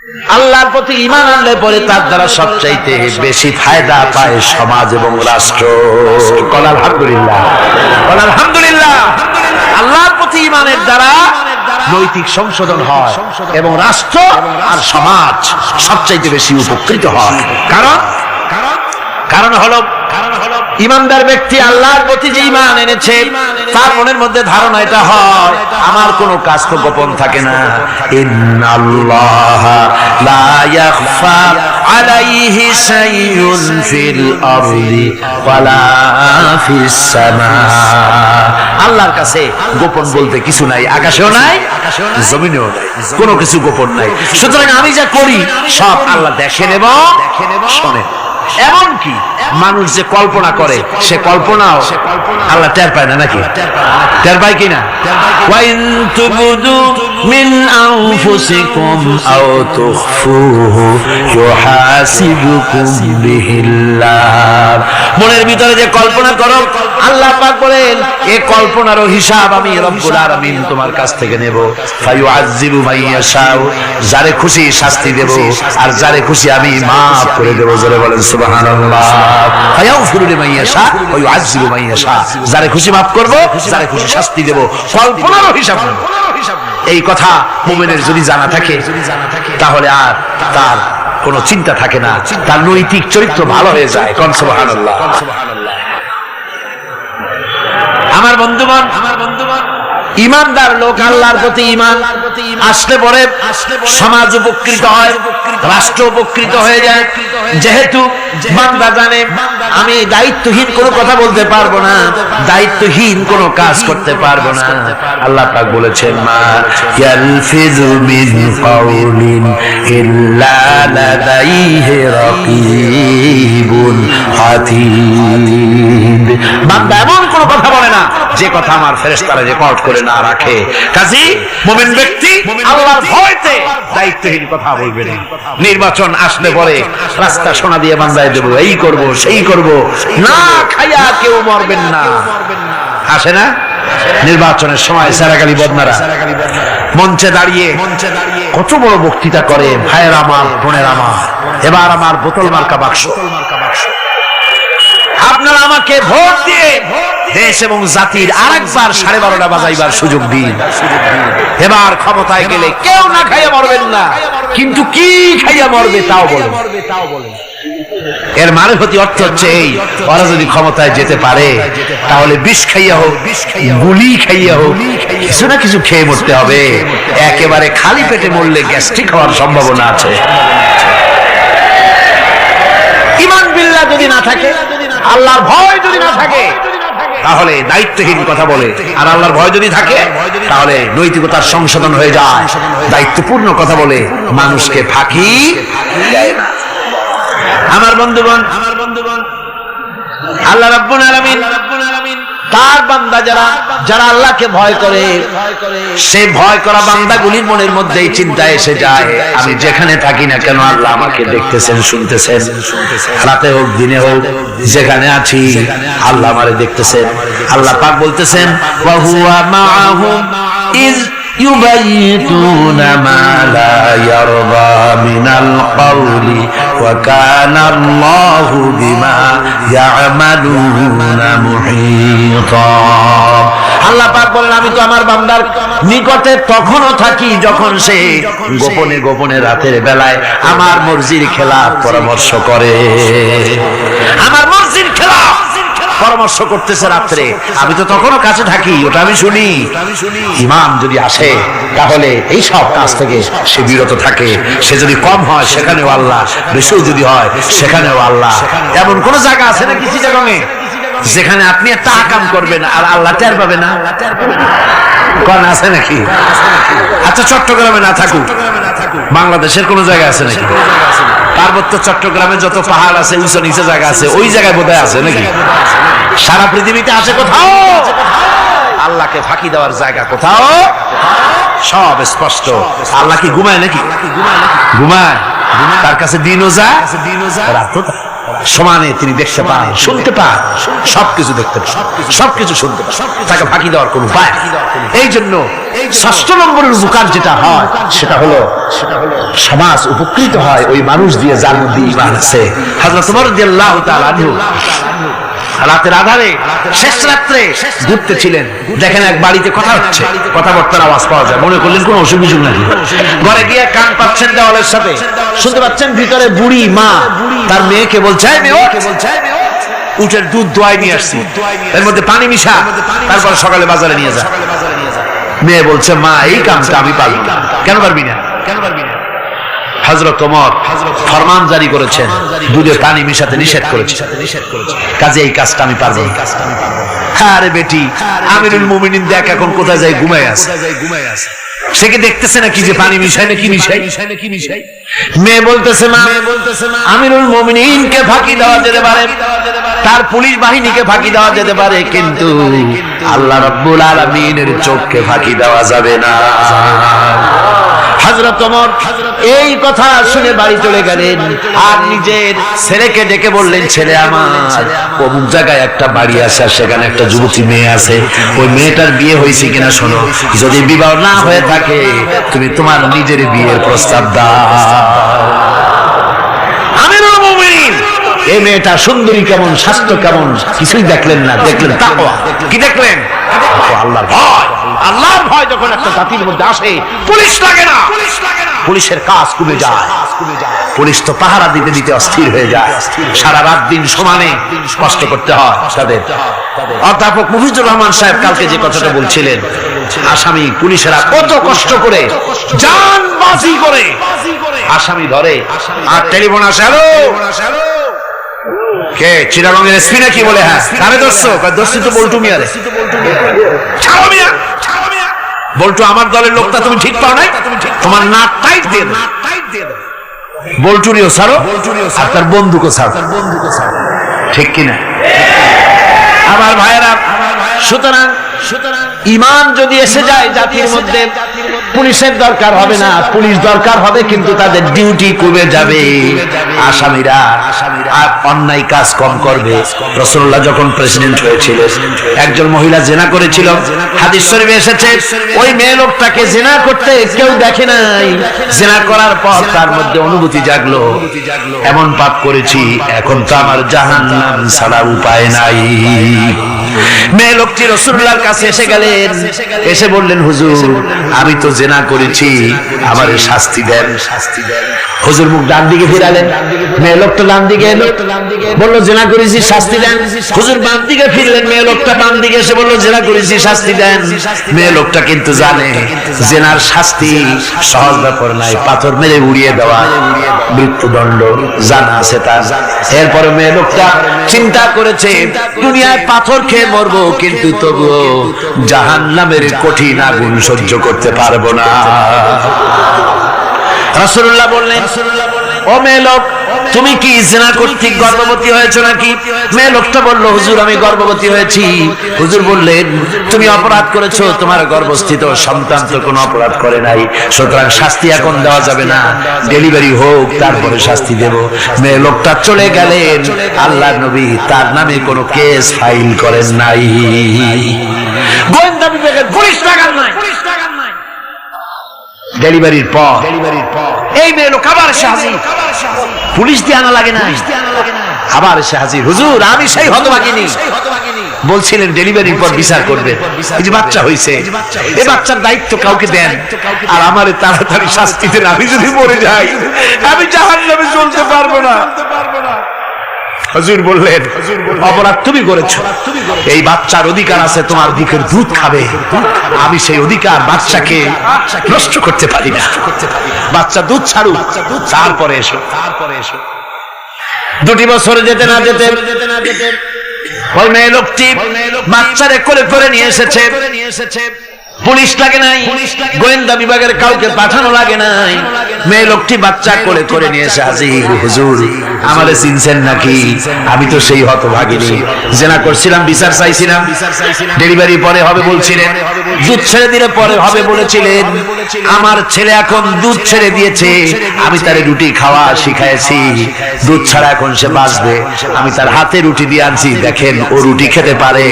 আল্লাহর প্রতি ঈমান আনলে পরে তার দ্বারা সবচাইতে বেশি ফায়দা পায় সমাজ এবং রাষ্ট্র। আলহামদুলিল্লাহ, আলহামদুলিল্লাহ। আল্লাহর প্রতি ঈমানের দ্বারা নৈতিক সংশোধন হয় এবং রাষ্ট্র আর সমাজ সবচাইতে বেশি উপকৃত হয়। কারণ হলো ইমানদার ব্যক্তি আল্লাহর প্রতি যে ঈমান এনেছে তার মনের মধ্যে ধারণা এটা হয় আমার কোনো কাজ তো গোপন থাকে না। ইন্নাল্লাহা লা ইয়াখফা আলাইহি শাইউন ফিল আরদি ওয়ালা ফিস সামা। আল্লাহর কাছে গোপন বলতে কিছু নাই, আকাশেও নাই জমিনেও নাই, কোনো কিছু গোপন নাই। সুতরাং আমি যা করি সব আল্লাহ দেখেন এবং শোনেন। এমনকি মানুষ যে কল্পনা করে সে কল্পনাও আল্লাহ টের পায় না, নাকি টের পায় কিনা? ওয়াইন তুবদু মিন আনফুসিকুম আও তুখফুহু ইউহাসিবুকুম বিহিল্লাহ। মনের ভিতরে যে কল্পনা করো আল্লাহ পাক বলেন এই কল্পনারও হিসাব আমি রব্বুল আলামিন তোমার কাছ থেকে নেব। ফায়ুআযযিবু মান ইয়াশাউ, যারে খুশি শাস্তি দেব আর যারে খুশি আমি maaf করে দেব। জোরে বলেন সুবহানাল্লাহ। ফায়াগফিরু লিমান ইয়াশা ওয়া ইউআযযিবু মান ইয়াশা, যারে খুশি maaf করব, যারে খুশি শাস্তি দেব। কল্পনারও হিসাব নেব। এই কথা মুমিনের যদি জানা থাকে তাহলে আর তার কোনো চিন্তা থাকে না, তার নৈতিক চরিত্র ভালো হয়ে যায়। কোন সুবহানাল্লাহ। আমার বন্ধুগণ, ইমানদার লোক আল্লাহর প্রতি ঈমান আসলে পরে সমাজ উপকৃত হয়, রাষ্ট্র উপকৃত হয়ে যায়। যেহেতু বান্দা জানে আমি দায়িত্বহীন কোনো কথা বলতে পারবো না, দায়িত্বহীন কোনো কাজ করতে পারবো না। আল্লাহ পাক বলেছেন মা ইয়ালফিযু মিন কাউলিন ইল্লা লাদাইহি রাকীবুন আতীদ। বান্দা এমন কোনো কথা বলে না যে কথা আমার ফেরেশতারা রেকর্ড করে না রাখে। কাজী মুমিন ব্যক্তি আল্লাহর ভয়তে দায়িত্বহীন কথা বলবে না। নির্বাচন আসলে পরে রাস্তা সোনা দিয়ে বান্ধায় দেব, এই করব সেই করব, না খাইয়া কেউ মরবেন না। আসে না নির্বাচনের সময় সারাগালি বদনারা মঞ্চে দাঁড়িয়ে কত বড় বক্তৃতা করে, ভাইয়ের আমার বোনের আমার, এবার আমার বোতল মার্কা বাক্স, আপনারা আমাকে ভোট দিয়ে দেশ এবং জাতির আরেকবার 12:30 বাজাইবার সুযোগ দিন। এবার ক্ষমতায় গেলে কেউ না খাইয়া মরবেন না, কিন্তু কি খাইয়া মরবে তাও বলেন। এর মানে প্রতি অর্থ হচ্ছে এই, ওরা যদি ক্ষমতায় যেতে পারে তাহলে বিষ খাইয়া হোক, গুলি খাইয়া হোক, কিছু না কিছু খেয়ে মরতে হবে। একেবারে খালি পেটে মরলে গ্যাস্ট্রিক হওয়ার সম্ভাবনা আছে। ঈমান বিল্লাহ যদি না থাকে, আল্লাহর ভয় যদি না থাকে, তাহলে দায়িত্বহীন কথা বলে। আর আল্লাহর ভয় যদি থাকে তাহলে নৈতিকতার সংশোধন হয়ে যায়, দায়িত্বপূর্ণ কথা বলে, মানুষকে ফাঁকি দেয় না। আমার বন্ধুগণ, আল্লাহ রাব্বুল আলামিন তার বান্দা যারা আল্লাহকে ভয় করে, সে ভয় করা বান্দাগুলির মনের মধ্যেই চিন্তা এসে যায় আমি যেখানে থাকি না কেন আল্লাহ আমাকে দেখতেছেন, শুনতেছেন। রাতে হোক দিনে হোক যেখানে আছি আল্লাহ আমারে দেখতেছেন। আল্লাহ পাক বলতেছেন ওয়া হুয়া মাআহুম ইয ইউবাইতুনা মা লা ইয়ারদা মিনাল কওলি ওয়া কানা আল্লাহু বিমা ইয়ামালুনা মুহীতা। আল্লাহ পাক বলেন আমি তো আমার বান্দার নিকটে তখনও থাকি যখন সে গোপনে গোপনে রাতের বেলায় আমার মর্জির খেলাফ পরামর্শ করে। আমার মর্জির খেলাফ পরামর্শ করতেছে রাত্রে, আমি তো তখনও কাছে থাকি, ওটা আমি শুনি। ইমাম যদি আসে তাহলে এই সব কাজ থেকে সে বিরত থাকে। সে যদি কম হয় সেখানেও আল্লাহ, বেশিও যদি হয় সেখানেও আল্লাহ। এমন কোন জায়গা আছে না কিছু জায়গায় যেখানে আপনি একটা আকাম করবেন আর আল্লাহ টের পাবে না? কোন আছে নাকি? আচ্ছা চট্টগ্রামে না থাকুক, বাংলাদেশের কোন জায়গা আছে নাকি? পার্বত্য চট্টগ্রামে যত পাহাড় আছে, উঁচু নিচে জায়গা আছে, ওই জায়গায় বোধহয় আছে নাকি? সারা পৃথিবীতে আছে কোথাও? আল্লাহকে ফাঁকি দেওয়ার জায়গা কোথাও? সব স্পষ্ট। আল্লাহ কি ঘুমায় নাকি? ঘুমায়? তার কাছে দিনও যায় রাতও যায়। সমানে তিনি দেখতে পান, শুনতে পান, সবকিছু দেখতে পান, সবকিছু শুনতে পান, তাকে ফাঁকি দেওয়ার কোন উপায়। এই জন্য ৬ষ্ঠ নম্বরের উপকার যেটা হয় সেটা হলো সমাজ উপকৃত হয় ওই মানুষ দিয়ে যার মধ্যে ঈমান আছে। হযরত ওমর রাদিয়াল্লাহু তাআলা আনহু রাতের আধারে শেষ রাত্রে ঘুরতে ছিলেন, দেখেন এক বাড়িতে কথা হচ্ছে, কথাবার্তার আওয়াজ পাওয়া যায়, মনে করলেন কোন অসুখ বিসুখ নাকি। ঘরে গিয়ে কান পাচ্ছেন দেওয়ালের সাথে, শুনতে পাচ্ছেন ভিতরে বুড়ি মা তার মেয়েকে বলছে, উটের দুধ দোয়াই নিয়ে আসছি, এর মধ্যে পানি মিশা, তারপর সকালে বাজারে নিয়ে যা। মেয়ে বলছে, মা এই কামটা আমি পারবো না। কেন পারবি না? হযরত ওমর ফরমান জারি করেছেন, দুধে পানি মিশাতে নিষেধ করেছেন, কাজে এই কাজটা আমি পারবো না। আরে বেটি, আমিরুল মুমিনিন দেখ এখন কোথায় যায়, ঘুমায় আছে। সে কি দেখতেছে নাকি যে পানি মিশায় নাকি মিশাই? মেয়ে বলতেছে, মা আমিরুল মুমিনিনকে ফাঁকি দেওয়া যেতে পারে, তার পুলিশ বাহিনীকে ফাঁকি দেওয়া যেতে পারে, কিন্তু আল্লাহ রাব্বুল আলামিনের চোখকে ফাঁকি দেওয়া যাবে না। হযরত ওমর এই কথা শুনে বাড়ি চলে গেলেন, আর নিজের ছেলেকে ডেকে বললেন, ছেলে আমার, অমুক জায়গায় একটা বাড়ি আছে, সেখানে একটা যুবতী মেয়ে আছে, ওই মেয়েটার বিয়ে হয়েছে কিনা শোনো, যদি বিবাহ না হয়ে থাকে তুমি তোমার নিজের বিয়ের প্রস্তাব দাও। আমিরুল মুমিনিন এই মেয়েটা সুন্দরী কেমন, স্বাস্থ্য কেমন কিছুই দেখলেন না, দেখলেন তাকওয়া। কি দেখলেন? আল্লাহর ভয়। আল্লাহর ভয় যখন একটা জাতির মধ্যে আসে, পুলিশ লাগে না, পুলিশের কাজ কমে যায়। পুলিশ তো পাহারা দিতে দিতে অস্থির হয়ে যায়, সারা রাত দিন সমানে কষ্ট করতে হয় তাদের। অধ্যাপক মুফিজুর রহমান সাহেব কালকে যে কথাটা বলছিলেন, আসামি পুলিশেরা কত কষ্ট করে জানবাজি করে আসামি ধরে, আর টেলিফোন আসে, হ্যালো কে চিটাগংয়ের এসপি নাকি? বলে হ্যাঁ। কারে ধরছো? ধরছি তো বল্টু মিয়ারে। ছাড়ো মিয়া, বল্টু আমার দলের লোকটা, তুমি ঠিক পাও নাই, তোমার নাক টাইট দিয়ে দাও। বল্টুরিও ছাড়ো, আর তার বন্দুকও ছাড়ো, ঠিক কিনা? আমার ভাইয়েরা, সুতরাং ঈমান যদি এসে যায় জাতির মধ্যে, পুলিশের দরকার হবে না, পুলিশ দরকার হবে কিন্তু তাদের ডিউটি কমে যাবে। আসামিরা আর অন্যায় কাজ কম করবে। রাসূলুল্লাহ যখন প্রেসিডেন্ট হয়েছিলেন, একজন মহিলা জিনা করেছিল, হাদিস শরীফে এসেছে, ওই মেয়ে লোকটাকে জিনা করতে কেউ দেখে নাই, জিনা করার পর তার মধ্যে অনুভূতি জাগলো, এমন পাপ করেছি, এখন তো আমার জাহান্নাম ছাড়া উপায় নাই। মেয়ে লোকটি রাসূলুল্লাহর কাছে এসে গেলেন, এসে বললেন, হুজুর আমি তো জিনা করেছি, আমারে শাস্তি দেন। হুজুর মুখ ডান দিকে ফিরালেন, মেয়ে লোকটা ডান দিকে এলো, বললো জিনা করেছি, শাস্তি দেন। হুজুর বাম দিকে ফিরলেন, মেয়ে লোকটা বাম দিকে এসে বললো জিনা করেছি, শাস্তি দেন। মেয়ে লোকটা কিন্তু জানে জিনার শাস্তি সহজ ব্যাপার নাই, পাথর মেরে উড়িয়ে দেওয়া, মৃত্যুদণ্ড জানা আছে তার। এরপরে মেয়ে লোকটা চিন্তা করেছে, দুনিয়ায় পাথর খেয়ে মরবো, কিন্তু তবুও জাহান্নামের কঠিন আগুন সহ্য করতে পারবো না। রাসূলুল্লাহ বললেন, ও মেয়ে লোক, তুমি কি জিনা কর্তৃক গর্ভবতী হয়েছো নাকি? মেয়ে লোকটা বলল, হুজুর আমি গর্ভবতী হয়েছি। হুজুর বললেন, তুমি অপরাধ করেছো, তোমার গর্ভস্থিত সন্তান তো কোনো অপরাধ করে নাই, সুতরাং শাস্তি এখন দেওয়া যাবে না, ডেলিভারি হোক তারপরে শাস্তি দেব। মেয়ে লোকটা চলে গেলেন। আল্লাহর নবী তার নামে কোনো কেস ফাইল করেন নাই, গোয়েন্দা বিভাগের পুলিশ লাগান নাই। ডেলিভারির পর এই মেয়ে লোক আবার এসে হাজির, পুলিশ দিয়ে আনা লাগে না, আবার এসে হাজির, হুজুর আমি সেই হতভাগিনী বলছিলেন ডেলিভারির পর বিচার করবে, এই যে বাচ্চা হয়েছে, এই বাচ্চার দায়িত্ব কাউকে দেন, আর আমারে তাড়াতাড়ি শাস্তি দেন, আমি যদি মরে যাই আমি জাহান্নামে চলতে পারবো না। হুজুর বললেন, অপরাধ তুমি করেছো, এই বাচ্চার অধিকার আছে তোমার বুকের দুধ খাবে, আমি সেই অধিকার বাচ্চাকে নষ্ট করতে পারি না, বাচ্চা দুধ ছাড়ুক তারপরে এসো। 2 বছর যেতে না যেতে ওই মেয়ে লোকটি বাচ্চারে কোলে করে নিয়ে এসেছে। পুলিশ লাগে নাই, গোয়েন্দা বিভাগের কাউকে পাঠানো লাগে নাই। মেয়ে লোকটি বাচ্চা কোলে করে নিয়ে এসে হাজির, হুজুর আমারে চিনছেন নাকি? আমি তো সেই হতভাগিনী, জেনা করছিলাম, বিচার চাইছিলাম, ডেলিভারি পরে হবে বলছিলেন, দুধ ছেড়ে দিলে পরে হবে বলেছিলেন। আমার ছেলে এখন দুধ ছেড়ে দিয়েছে, আমি তারে রুটি খাওয়া শিখাইছি, দুধ ছাড়া এখন সে বাঁচবে। আমি তার হাতে রুটি দিয়ে আনছি, দেখেন ও রুটি খেতে পারে,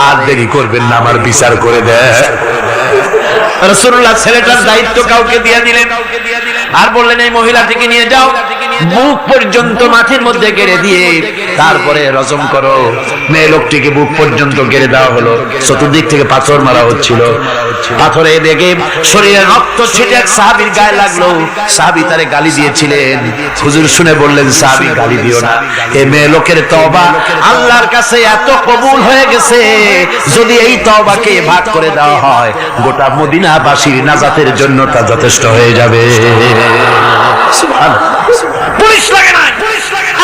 আর দেরি করবেন না, আমার বিচার করে দেয়। রাসূলুল্লাহ ছেলেটার দায়িত্ব কাউকে দিয়ে দিলেন, আর বললেন এই মহিলাটিকে নিয়ে যাও, বুক পর্যন্ত মাটির মধ্যে গেড়ে দিয়ে তারপরে রজম করো। মেয়ে লোকটিকে বুক পর্যন্ত গেড়ে দেওয়া হলো, চতুর্দিক থেকে পাথর মারা হচ্ছিল, পাথরে দেখে শরীরে রক্ত ছিটে এক সাহাবীর গায়ে লাগলো। সাহাবী তারে গালি দিয়েছিলেন, হুজুর শুনে বললেন সাহাবী গালি দিও না, এই মেয়ে লোকের তওবা আল্লাহর কাছে এত কবুল হয়ে গেছে, যদি এই তওবাকে ভাগ করে দেওয়া হয় গোটা মদিনাবাসীর নাজাতের জন্য তা যথেষ্ট হয়ে যাবে। সুবহানাল্লাহ। পুলিশ লাগে না,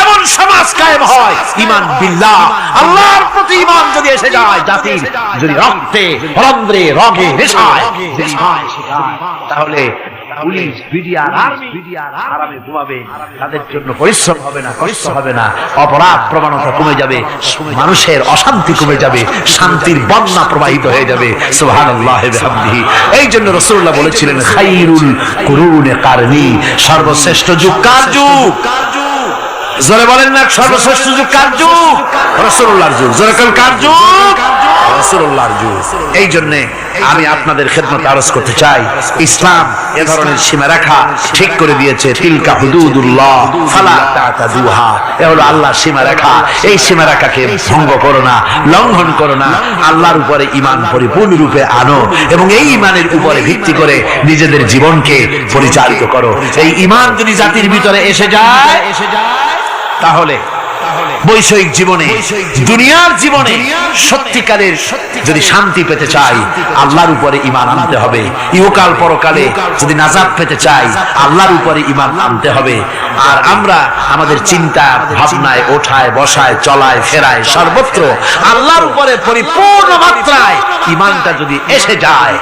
এমন সমাজ কায়েম হয়, ঈমান বিল্লাহ, আল্লাহর প্রতি ঈমান যদি এসে যায়, জাতির যদি রক্তে রন্ধ্রে রগে নেশায় তাহলে পুলিশ বিডিআর আর্মি আরামে ঘুমাবে, তাদের জন্য পরিশ্রম হবে না, কষ্ট হবে না, অপরাধ প্রবণতা কমে যাবে, মানুষের অশান্তি কমে যাবে, শান্তির বন্যা প্রবাহিত হয়ে যাবে। সুবহানাল্লাহ ওয়া বিহামদিহি। এই জন্য রাসূলুল্লাহ বলেছিলেন খায়রুল কুরুনে কারনি, সর্বশ্রেষ্ঠ যুগ কার যুগ? জোরে বলেন না, সর্বশ্রেষ্ঠ যুগ কার যুগ? রাসূলুল্লাহর যুগ। জোরে বলেন কার যুগ? রাসূলুল্লাহর যুগ। এই জন্য আমি আপনাদের খেদমত আরজ করতে চাই, ইসলাম এ ধরনের সীমারেখা ঠিক করে দিয়েছে। তিলকা হুদুদুল্লাহ ফালা তাতাদুহা, এ হলো আল্লাহর সীমারেখা, এই সীমারেখাকে ভঙ্গ করো না, লঙ্ঘন করো না। আল্লাহর উপরে ঈমান পরিপূর্ণরূপে আনো এবং এই ঈমানের উপরে ভিত্তি করে নিজেদের জীবনকে পরিচালিত করো। এই ঈমান যদি জাতির ভিতরে এসে যায় তাহলে বৈষয়িক জীবনে, দুনিয়ার জীবনে সত্যিকারের যদি শান্তি পেতে চাই আল্লাহর উপরে ঈমান আনতে হবে। ইহকাল পরকালে যদি নাজাত পেতে চাই আল্লাহর উপরে ঈমান আনতে হবে। আর আমরা আমাদের চিন্তা ভাবনায়, ওঠায় বসায়, চলায় ফেরায়, সর্বত্র আল্লাহর উপরে পরিপূর্ণ মাত্রায় ঈমানটা যদি এসে যায়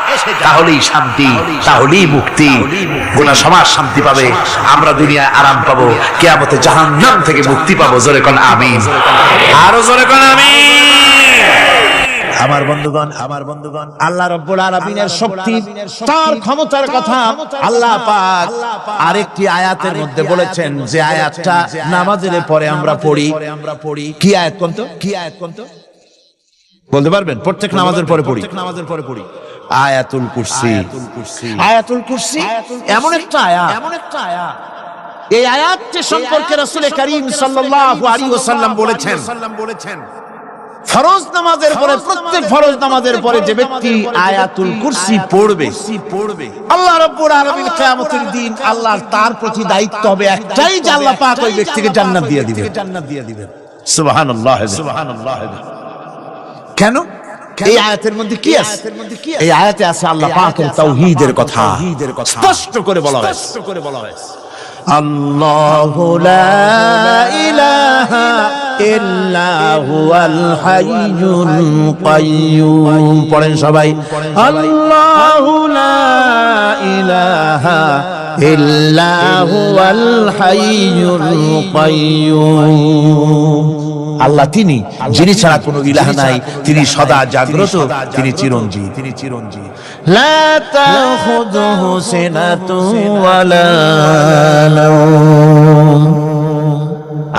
তাহলেই শান্তি, তাহলেই মুক্তি, গোটা সমাজ শান্তি পাবে, আমরা দুনিয়ায় আরাম পাবো, কিয়ামতে জাহান্নাম থেকে মুক্তি পাবো। জোরে কোন আমিন, আরো জোরে কোন আমিন। আমার বন্ধুগণ, আল্লাহ রাব্বুল আলামিনের শক্তি, তার ক্ষমতার কথা আল্লাহ পাক আরেকটি আয়াতের মধ্যে বলেছেন, যে আয়াতটা নামাজের পরে আমরা পড়ি। কি আয়াত কোন তো বলতে পারবেন? প্রত্যেক নামাজের পরে পড়ি আয়াতুল কুরসি। আয়াতুল কুরসি এমন একটা আয়াত, এই আয়াতটি সম্পর্কে রাসূল করিম সাল্লাল্লাহু আলাইহি ওয়াসাল্লাম বলেছেন, ফরজ নামাজের পরে, প্রত্যেক ফরজ নামাজের পরে যে ব্যক্তি আয়াতুল কুরসি পড়বে, আল্লাহ রাব্বুল আলামিন কিয়ামতের দিন আল্লাহর তার প্রতি দায়িত্ব হবে একটাই, যে আল্লাহ পাক ওই ব্যক্তিকে জান্নাত দিয়ে দিবেন। সুবহানাল্লাহ। কেন? এই আয়াতের মধ্যে কি আছে? এই আয়াতে আছে আল্লাহ পাকের তাওহীদের কথা স্পষ্ট করে বলা হয়েছে। আল্লাহু লা ইলাহা ইল্লা হুয়াল হাইয়ুল কাইয়্যুম। পড়েন সবাই, আল্লাহু লা ইলাহা ইল্লা হুয়াল হাইয়ুল কাইয়্যুম। আল্লাহ তিনি, যিনি ছাড়া কোনো ইলাহ নাই, তিনি সদা জাগ্রত, তিনি চিরঞ্জীব। লা তাখুযুহু সিনাতুন ওয়ালা নাওম।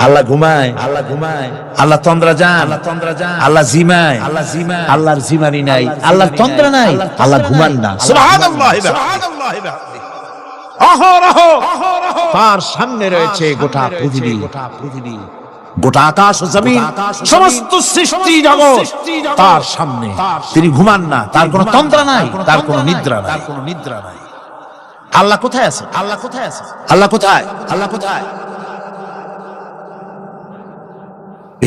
আল্লাহ ঘুমায়, আল্লাহ তন্দ্রা যান, আল্লাহ জিমায়, আল্লাহর জিমানি নাই, আল্লাহর তন্দ্রা নাই, আল্লাহ ঘুমান না। সুবহানাল্লাহ। অহরহ তার সামনে রয়েছে গোটা পৃথিবী, গোটা আকাশ ও জমিন, সমস্ত সৃষ্টি জগৎ তার সামনে। তিনি ঘুমান না, তার কোনো তন্দ্রা নাই, তার কোনো নিদ্রা নাই। আল্লাহ কোথায় আছে? আল্লাহ কোথায়?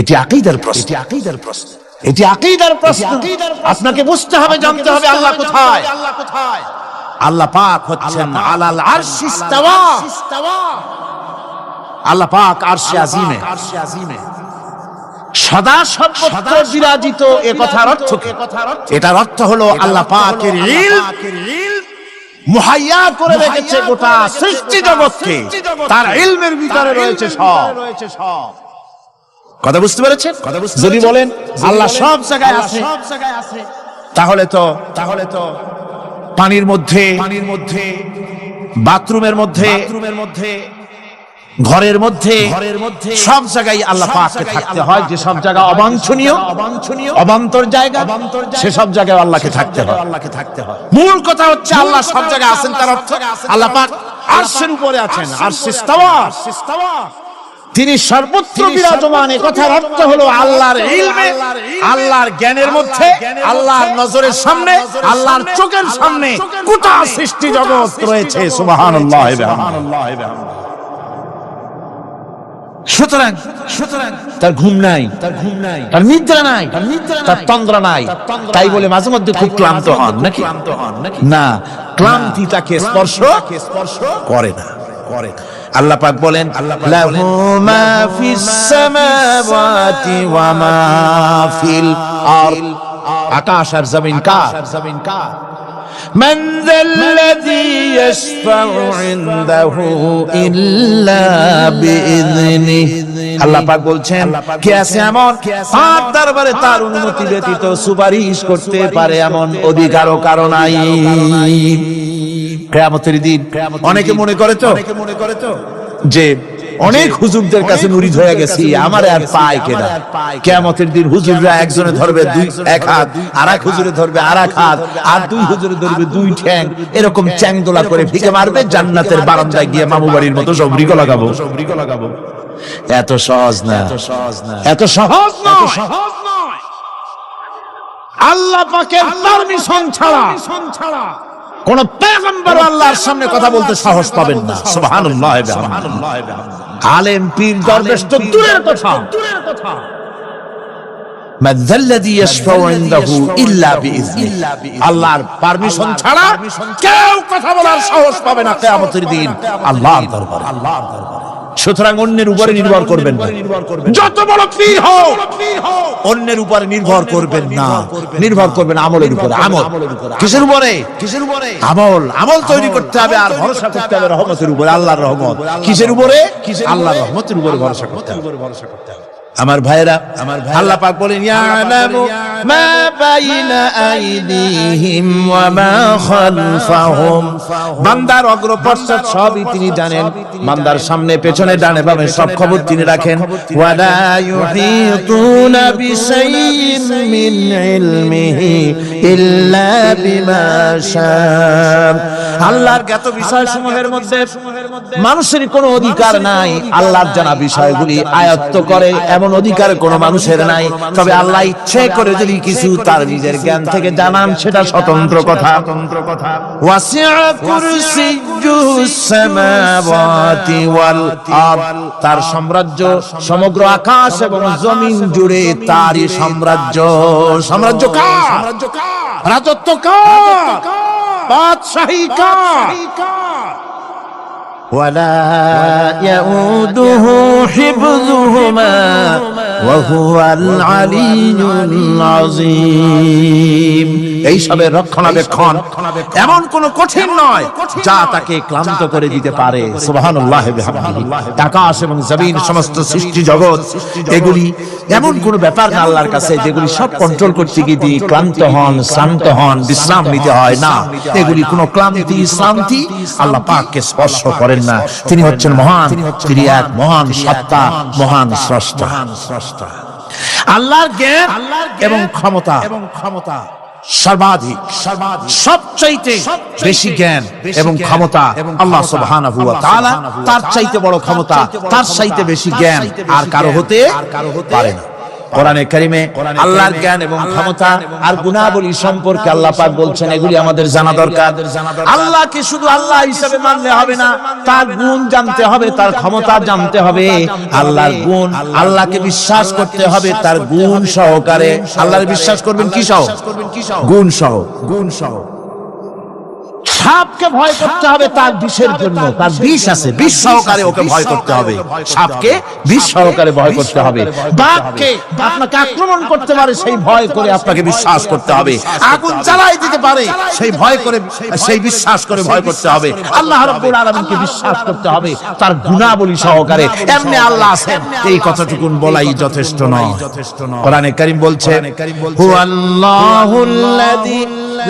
এটি আকীদার প্রশ্ন, এটি আকীদার প্রশ্ন। আপনাকে বুঝতে হবে, জানতে হবে আল্লাহ কোথায়। আল্লাহ পাক হচ্ছেন আলাল আরশি ইস্তাওয়া। আল্লাহ পাক আরশে আজিমে। সদা সর্বত্র বিরাজিত এ কথার অর্থ কি? এটার অর্থ হলো আল্লাহ পাকের ইলম মুহাইয়া করে রেখেছে গোটা সৃষ্টি জগৎকে, তার ইলমের ভিতরে রয়েছে সব। কথা বুঝতে পেরেছেন? যদি বলেন আল্লাহ সব জায়গায় আছে, তাহলে তো পানির মধ্যে, বাথরুমের মধ্যে, ঘরের মধ্যে সব জায়গায় আল্লাহ পাককে থাকতে হয়। যে সব জায়গা অবাঞ্ছনীয়, অবান্তর জায়গা, সে সব জায়গায় আল্লাহকে থাকতে হয়। মূল কথা হচ্ছে আল্লাহ সব জায়গায় আছেন, তার অর্থ আল্লাহ পাক আরশের উপরে আছেন, আরশে ইস্তাওয়া, তিনি সর্বত্র বিরাজমান। এই কথার অর্থ হলো আল্লাহর ইলমে, আল্লাহর জ্ঞানের মধ্যে, আল্লাহর নজরের সামনে, আল্লাহর চোখের সামনে গোটা সৃষ্টি জগৎ রয়েছে। সুবহানাল্লাহ। সুতরাং তার ঘুম নাই, তার নিদ্রা নাই, তার তন্দ্রা নাই। তাই বলে মাঝে মধ্যে খুব ক্লান্ত হন নাকি? না, ক্লান্তি তাকে স্পর্শ করে না। আল্লাহ পাক বলেন লাহু মা ফিস সামাওয়াতি ওয়া মা ফিল আরদ, আকাশ আর জমিন কার? মান যাল্লাযী ইয়াশফাউ ইনদাহু ইল্লা বিইذনিহি। আল্লাহ পাক বলছেন কে আছে এমন তার দরবারে তার অনুমতি ব্যতীত সুপারিশ করতে পারে এমন অধিকারও কারো নাই। কিয়ামতের দিন অনেকে মনে করে তো যে অনেক হুজুরদের কাছে মুরিদ হয়ে গেছি, আমার আর পায় কেনা। কিয়ামতের দিন হুজুররা একজনে ধরবে এক হাত, আর এক হুজুরে ধরবে আর এক হাত, আর দুই হুজুরে ধরবে দুই ঠ্যাং, এরকম চ্যাংদোলা করে ভিকে মারবে, জান্নাতের বারান্দায় গিয়ে মামু বাড়ির মতো সব রিগো লাগাবো। এত সহজ না, এত সহজ নয়। আল্লাহ পাকের পারমিশন ছাড়া কোন পয়গম্বর আল্লাহর সামনে কথা বলতে সাহস পাবেন না। সুবহানাল্লাহ। আলেম পীর দরবেশ তো দূরের কথা, মান যাল্লাযী ইয়াশফাউ ইনদাহু ইল্লা বিইذনিহি, আল্লাহর পারমিশন ছাড়া কেউ কথা বলার সাহস পাবে না কিয়ামতের দিন আল্লাহর দরবারে। সুতরাং অন্যের উপরে নির্ভর করবেন না, যত বড় পীর হোক অন্যের উপরে নির্ভর করবেন না, নির্ভর করবেন আমলের উপরে। আমল কিসের উপরে? আমল তৈরি করতে হবে, আর ভরসা করতে হবে রহমতের উপরে, আল্লাহর রহমত। কিসের উপরে? আল্লাহর রহমতের উপরে ভরসা করতে হবে। আমার ভাইরা, আল্লাহ পাক বলেন ইয়ালামু মা বাইনা আইদিহিম ওয়া মা খালফাহুম, বান্দার অগ্রপশ্চাৎ সবই তিনি জানেন, বান্দার সামনে পেছনে ডানে বামে সব খবর তিনি রাখেন। ওয়া লা ইউহিতুনা বিশাইইন মিন ইলমিহি ইল্লা বিমা শাআ, আল্লাহর জ্ঞাত বিষয়সমূহের মধ্যে মানুষের কোনো অধিকার নাই আল্লাহর জানা বিষয়গুলি আয়ত্ত করে, এমন অধিকার কোন মানুষের নাই। তবে আল্লাহ ইচ্ছে করে যদি কিছু তার নিজের জ্ঞান থেকে জানান, সেটা স্বতন্ত্র কথা। ওয়াসিআ কুরসিয়্যুস সামাওয়াতি ওয়াল আরদ, তার সাম্রাজ্য সমগ্র আকাশ এবং জমিন জুড়ে তারই সাম্রাজ্য। সাম্রাজ্য কার? রাজত্ব কার? বাদশাহী কার? ولا يؤوده حفظهما وهو العلي العظيم। এই সবের রক্ষণাবেক্ষণ এমন কোন কঠিন নয় যা তাকে ক্লান্ত করে দিতে পারে। সুবহানাল্লাহ বিহামদিহি। আকাশ এবং জমিন সমস্ত সৃষ্টি জগৎ এগুলি এমন কোন ব্যাপার না আল্লাহর কাছে যেগুলি সব কন্ট্রোল করতে গিয়ে তিনি ক্লান্ত হন, শ্রান্ত হন, বিশ্রাম নিতে হয় না। এগুলি কোন ক্লান্তি শ্রান্তি আল্লাহ পাককে স্পর্শ করেন না। তিনি হচ্ছেন মহান, তিনি এক মহান সত্তা, মহান স্রষ্টা। আল্লাহর জ্ঞান এবং ক্ষমতা সর্বাধিক, সবচাইতে বেশি জ্ঞান এবং ক্ষমতা আল্লাহ সুবহানাহু ওয়া তাআলা, তার চাইতে বড় ক্ষমতা, তার চাইতে বেশি জ্ঞান আর কারো হতে পারে না। কোরআনে কারিমে আল্লাহর জ্ঞান এবং ক্ষমতা আর গুণাবলী সম্পর্কে আল্লাহ পাক বলছেন, এগুলি আমাদের জানা দরকার। আল্লাহকে শুধু আল্লাহ হিসেবে মানলে হবে না, তার গুণ জানতে হবে, তার ক্ষমতা জানতে হবে। আল্লাহর গুণ, আল্লাহকে বিশ্বাস করতে হবে তার গুণ সহকারে। আল্লাহর বিশ্বাস করবেন কি সহ? গুণ সহ। সাপকে ভয় করতে হবে তার বিষের জন্য, তার বিষ আছে, বিষ সহকারে ওকে ভয় করতে হবে। সাপকে বিষ সহকারে ভয় করতে হবে। বাঘকে আপনাকে আক্রমণ করতে পারে, সেই ভয় করে আপনাকে বিশ্বাস করতে হবে। আগুন জ্বালাই দিতে পারে, সেই ভয় করে, সেই বিশ্বাস করে ভয় করতে হবে। আল্লাহ রাব্বুল আলামিনকে বিশ্বাস করতে হবে তার গুণাবলী সহকারে। এমনি আল্লাহ আছেন, এই কথাটুকুন বলাই যথেষ্ট নয়। কোরআনে কারীম বলছেন, হুয়াল্লাহুল্লাযী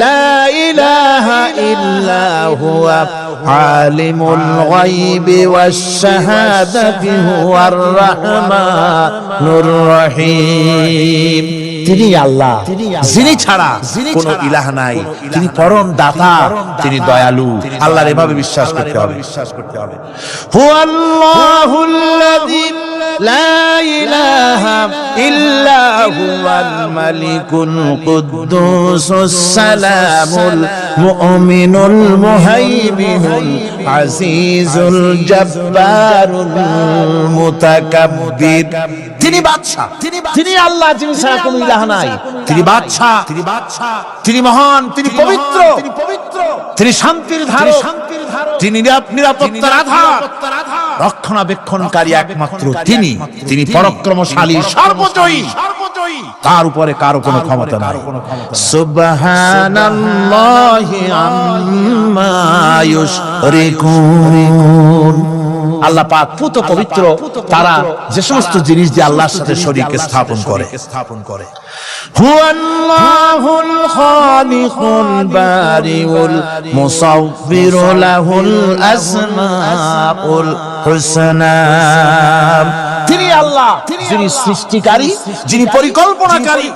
লা ইলাহা ইল্লা হুয়া আলিমুল গায়বি ওয়াশ শাহাদাতি হুয়ার রাহমানুর রহিম। তিনি আল্লাহ, যিনি ছাড়া কোনো ইলাহ নাই, তিনি পরম দাতা, তিনি দয়ালু। আল্লাহর এভাবে বিশ্বাস করতে হবে। হুয়াল্লাহুল্লাযী লা ইলাহা ইল্লা হুয়াল মালিকুল কুদ্দুসুস সালামুল মুমিনুল মুহাইমিনুল আজিজুল জব্বারুল মুতাকাব্বির। তিনি বাদশা, তিনি আল্লাহ, যিনি ছাড়া কোনো ইলাহ নাই। তিনি বাদশা, তিনি মহান, তিনি পবিত্র, তিনি শান্তির ধারক, তিনি নিরাপত্তার আধার, রক্ষণাবেক্ষণকারী একমাত্র তিনি। তিনি পরাক্রমশালী, সর্বজয়ী, তার উপরে কারো কোনো ক্ষমতা নাই। সুবহানাল্লাহি আম্মা ইউশরিকুন। আল্লাহ পাক পুত পবিত্র, তারা যে সমস্ত জিনিস দিয়ে আল্লাহর সাথে শরীক স্থাপন করে। হুয়াল্লাহুল খালিকুল বারিউল মুসাউবিরু লাহুল আসমাউল হুসনা। তিনি আল্লাহ, যিনি সৃষ্টিকারী, যিনি পরিকল্পনাকারী,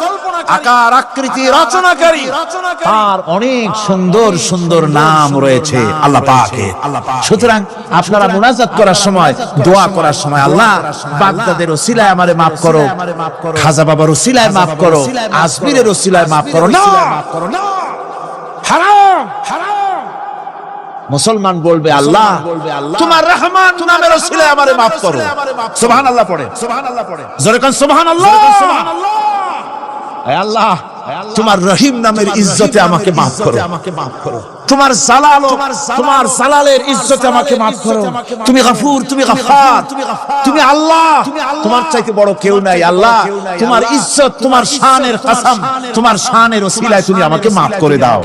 আকার আকৃতি রচনাকারী। তার অনেক সুন্দর সুন্দর নাম রয়েছে আল্লাহ পাকের। সুতরাং আপনারা মুনাজাত করার সময়, দোয়া করার সময়, আল্লাহ বাগদাদের ওসিলায় আমারে মাফ করো, খাজা বাবার ওসিলায় মাফ করো, আজমিরের ওসিলায় মাফ করো না, হারাম। মুসলমান বলবে, আল্লাহ তোমার রহমান নামের ওসিলায় আমারে মাফ করো। সুবহানাল্লাহ পড়ে, জোরে কোন সুবহানাল্লাহ। হে আল্লাহ, তোমার রহিম নামের ইজ্জতে আমাকে মাফ করো, তোমার জালাল, তোমার জালালের ইজ্জতে আমাকে মাফ করো। তুমি গফুর, তুমি গফফার, তুমি আল্লাহ, তোমার চাইতে বড় কেউ নাই। আল্লাহ তোমার ইজ্জত, তোমার শানের কসম, তোমার শানের ওসিলায় তুমি আমাকে মাফ করে দাও।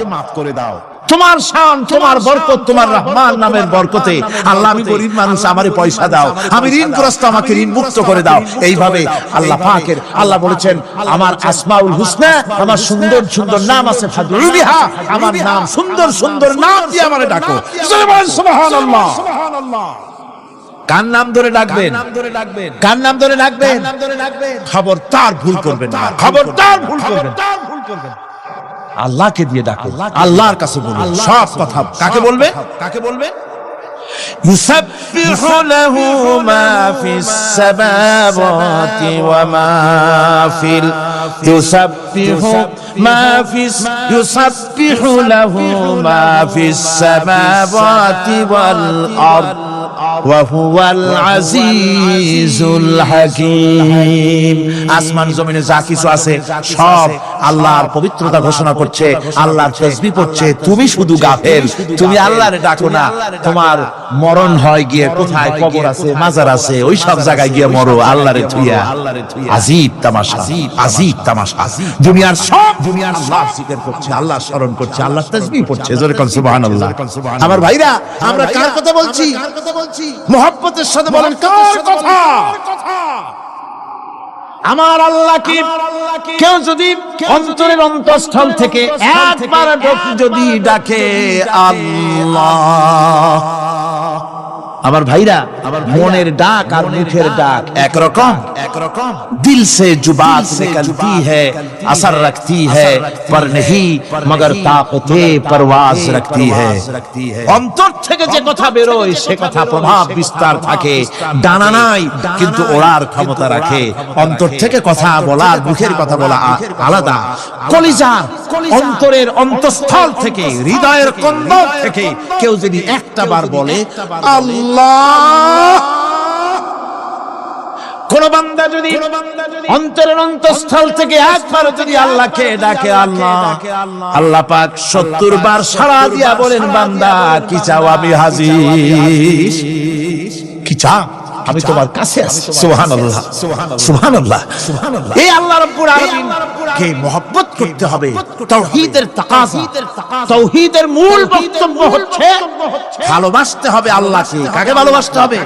তোমার শান, তোমার বরকত, তোমার রহমান নামের বরকতে আল্লাহ আমি গরিব মানুষ, আমারে পয়সা দাও, আমি ঋণগ্রস্ত, আমাকে ঋণ মুক্ত করে দাও। এইভাবে আল্লাহ পাকের, আল্লাহ বলেছেন আমার আসমাউল হুসনা, আমার সুন্দর সুন্দর নাম আছে, ফাদউ বিহা, আমার নাম সুন্দর সুন্দর নাম দিয়ে আমারে ডাকো। সুবহানাল্লাহ। কার নাম ধরে ডাকবেন? কার নাম ধরে ডাকবেন? খবরদার ভুল করবেন না, খবরদার ভুল করবেন। আল্লাহকে দিয়ে ডাকো, আল্লাহর কাছে বলুন সব কথা। কাকে বলবে? ইউসাব্বিহু লাহু মা ফিস সামাওয়াতি ওয়া মা ফিল, ইউসাব্বিহু লাহু মা ফিস সামাওয়াতি ওয়াল আরদ ওয়া হুয়াল আজিজুল হাকীম। আসমান জমিনে যা কিছু আছে সব আল্লাহর পবিত্রতা ঘোষণা করছে, আল্লাহর তাসবিহ পড়ছে। তুমি শুধু গাফেল, তুমি আল্লাহরে ডাকো না। তোমার মরণ হয় গিয়ে কোথায় কবর আছে, মাজার আছে, ওই সব জায়গায় গিয়ে মরো আল্লাহরে থুইয়া। আজীব তামাশা, আজীব তামাশা। দুনিয়ার আল্লাহ জিকির করছে, আল্লাহ স্মরণ করছে, আল্লাহ তাসবিহ পড়ছে। জোরে কোন সুবহানাল্লাহ। আমার ভাইরা, আমরা কার কথা বলছি? মুহাব্বতের সাথে বলেন, কার কথা? আমার আল্লাহ কি কেউ যদি অন্তরের অন্তঃস্থল থেকে একবার যদি ডাকে আল্লাহ, আমার ভাইরা, মনের ডাক আর মুখের ডাক একরকম। दिल से जुबान निकलती है, असर रखती है, पर नहीं मगर ताकते परवाज रखती है। অন্তর থেকে যে কথা বেরোয় সে কথা প্রভাব বিস্তার থাকে, ডানা নাই কিন্তু ওড়ার ক্ষমতা রাখে। অন্তর থেকে কথা বলা, মুখের কথা বলা আলাদা। কলিজার অন্তরের অন্তঃস্থল থেকে, হৃদয়ের কন্দর থেকে কেউ যদি একটা বার বলে আল্লাহ, কোন বান্দা যদি যদি অন্তরের অন্তঃস্থল থেকে একবার যদি আল্লাহকে ডাকে, আল্লাহ পাক 70 বার সাড়া দিয়া বলেন, বান্দা কি চাও, আমি হাজির। কি চাও, আমি তোমার কাছে আছি। সুবহানাল্লাহ, সুবহানাল্লাহ, সুবহানাল্লাহ। এই আল্লাহ রাব্বুল আলামিনকে মহব্বত করতে হবে। তাওহীদের তাকাযা, তাওহীদের মূল বক্তব্য হচ্ছে ভালোবাসতে হবে আল্লাহকে। কাকে ভালোবাসতে হবে?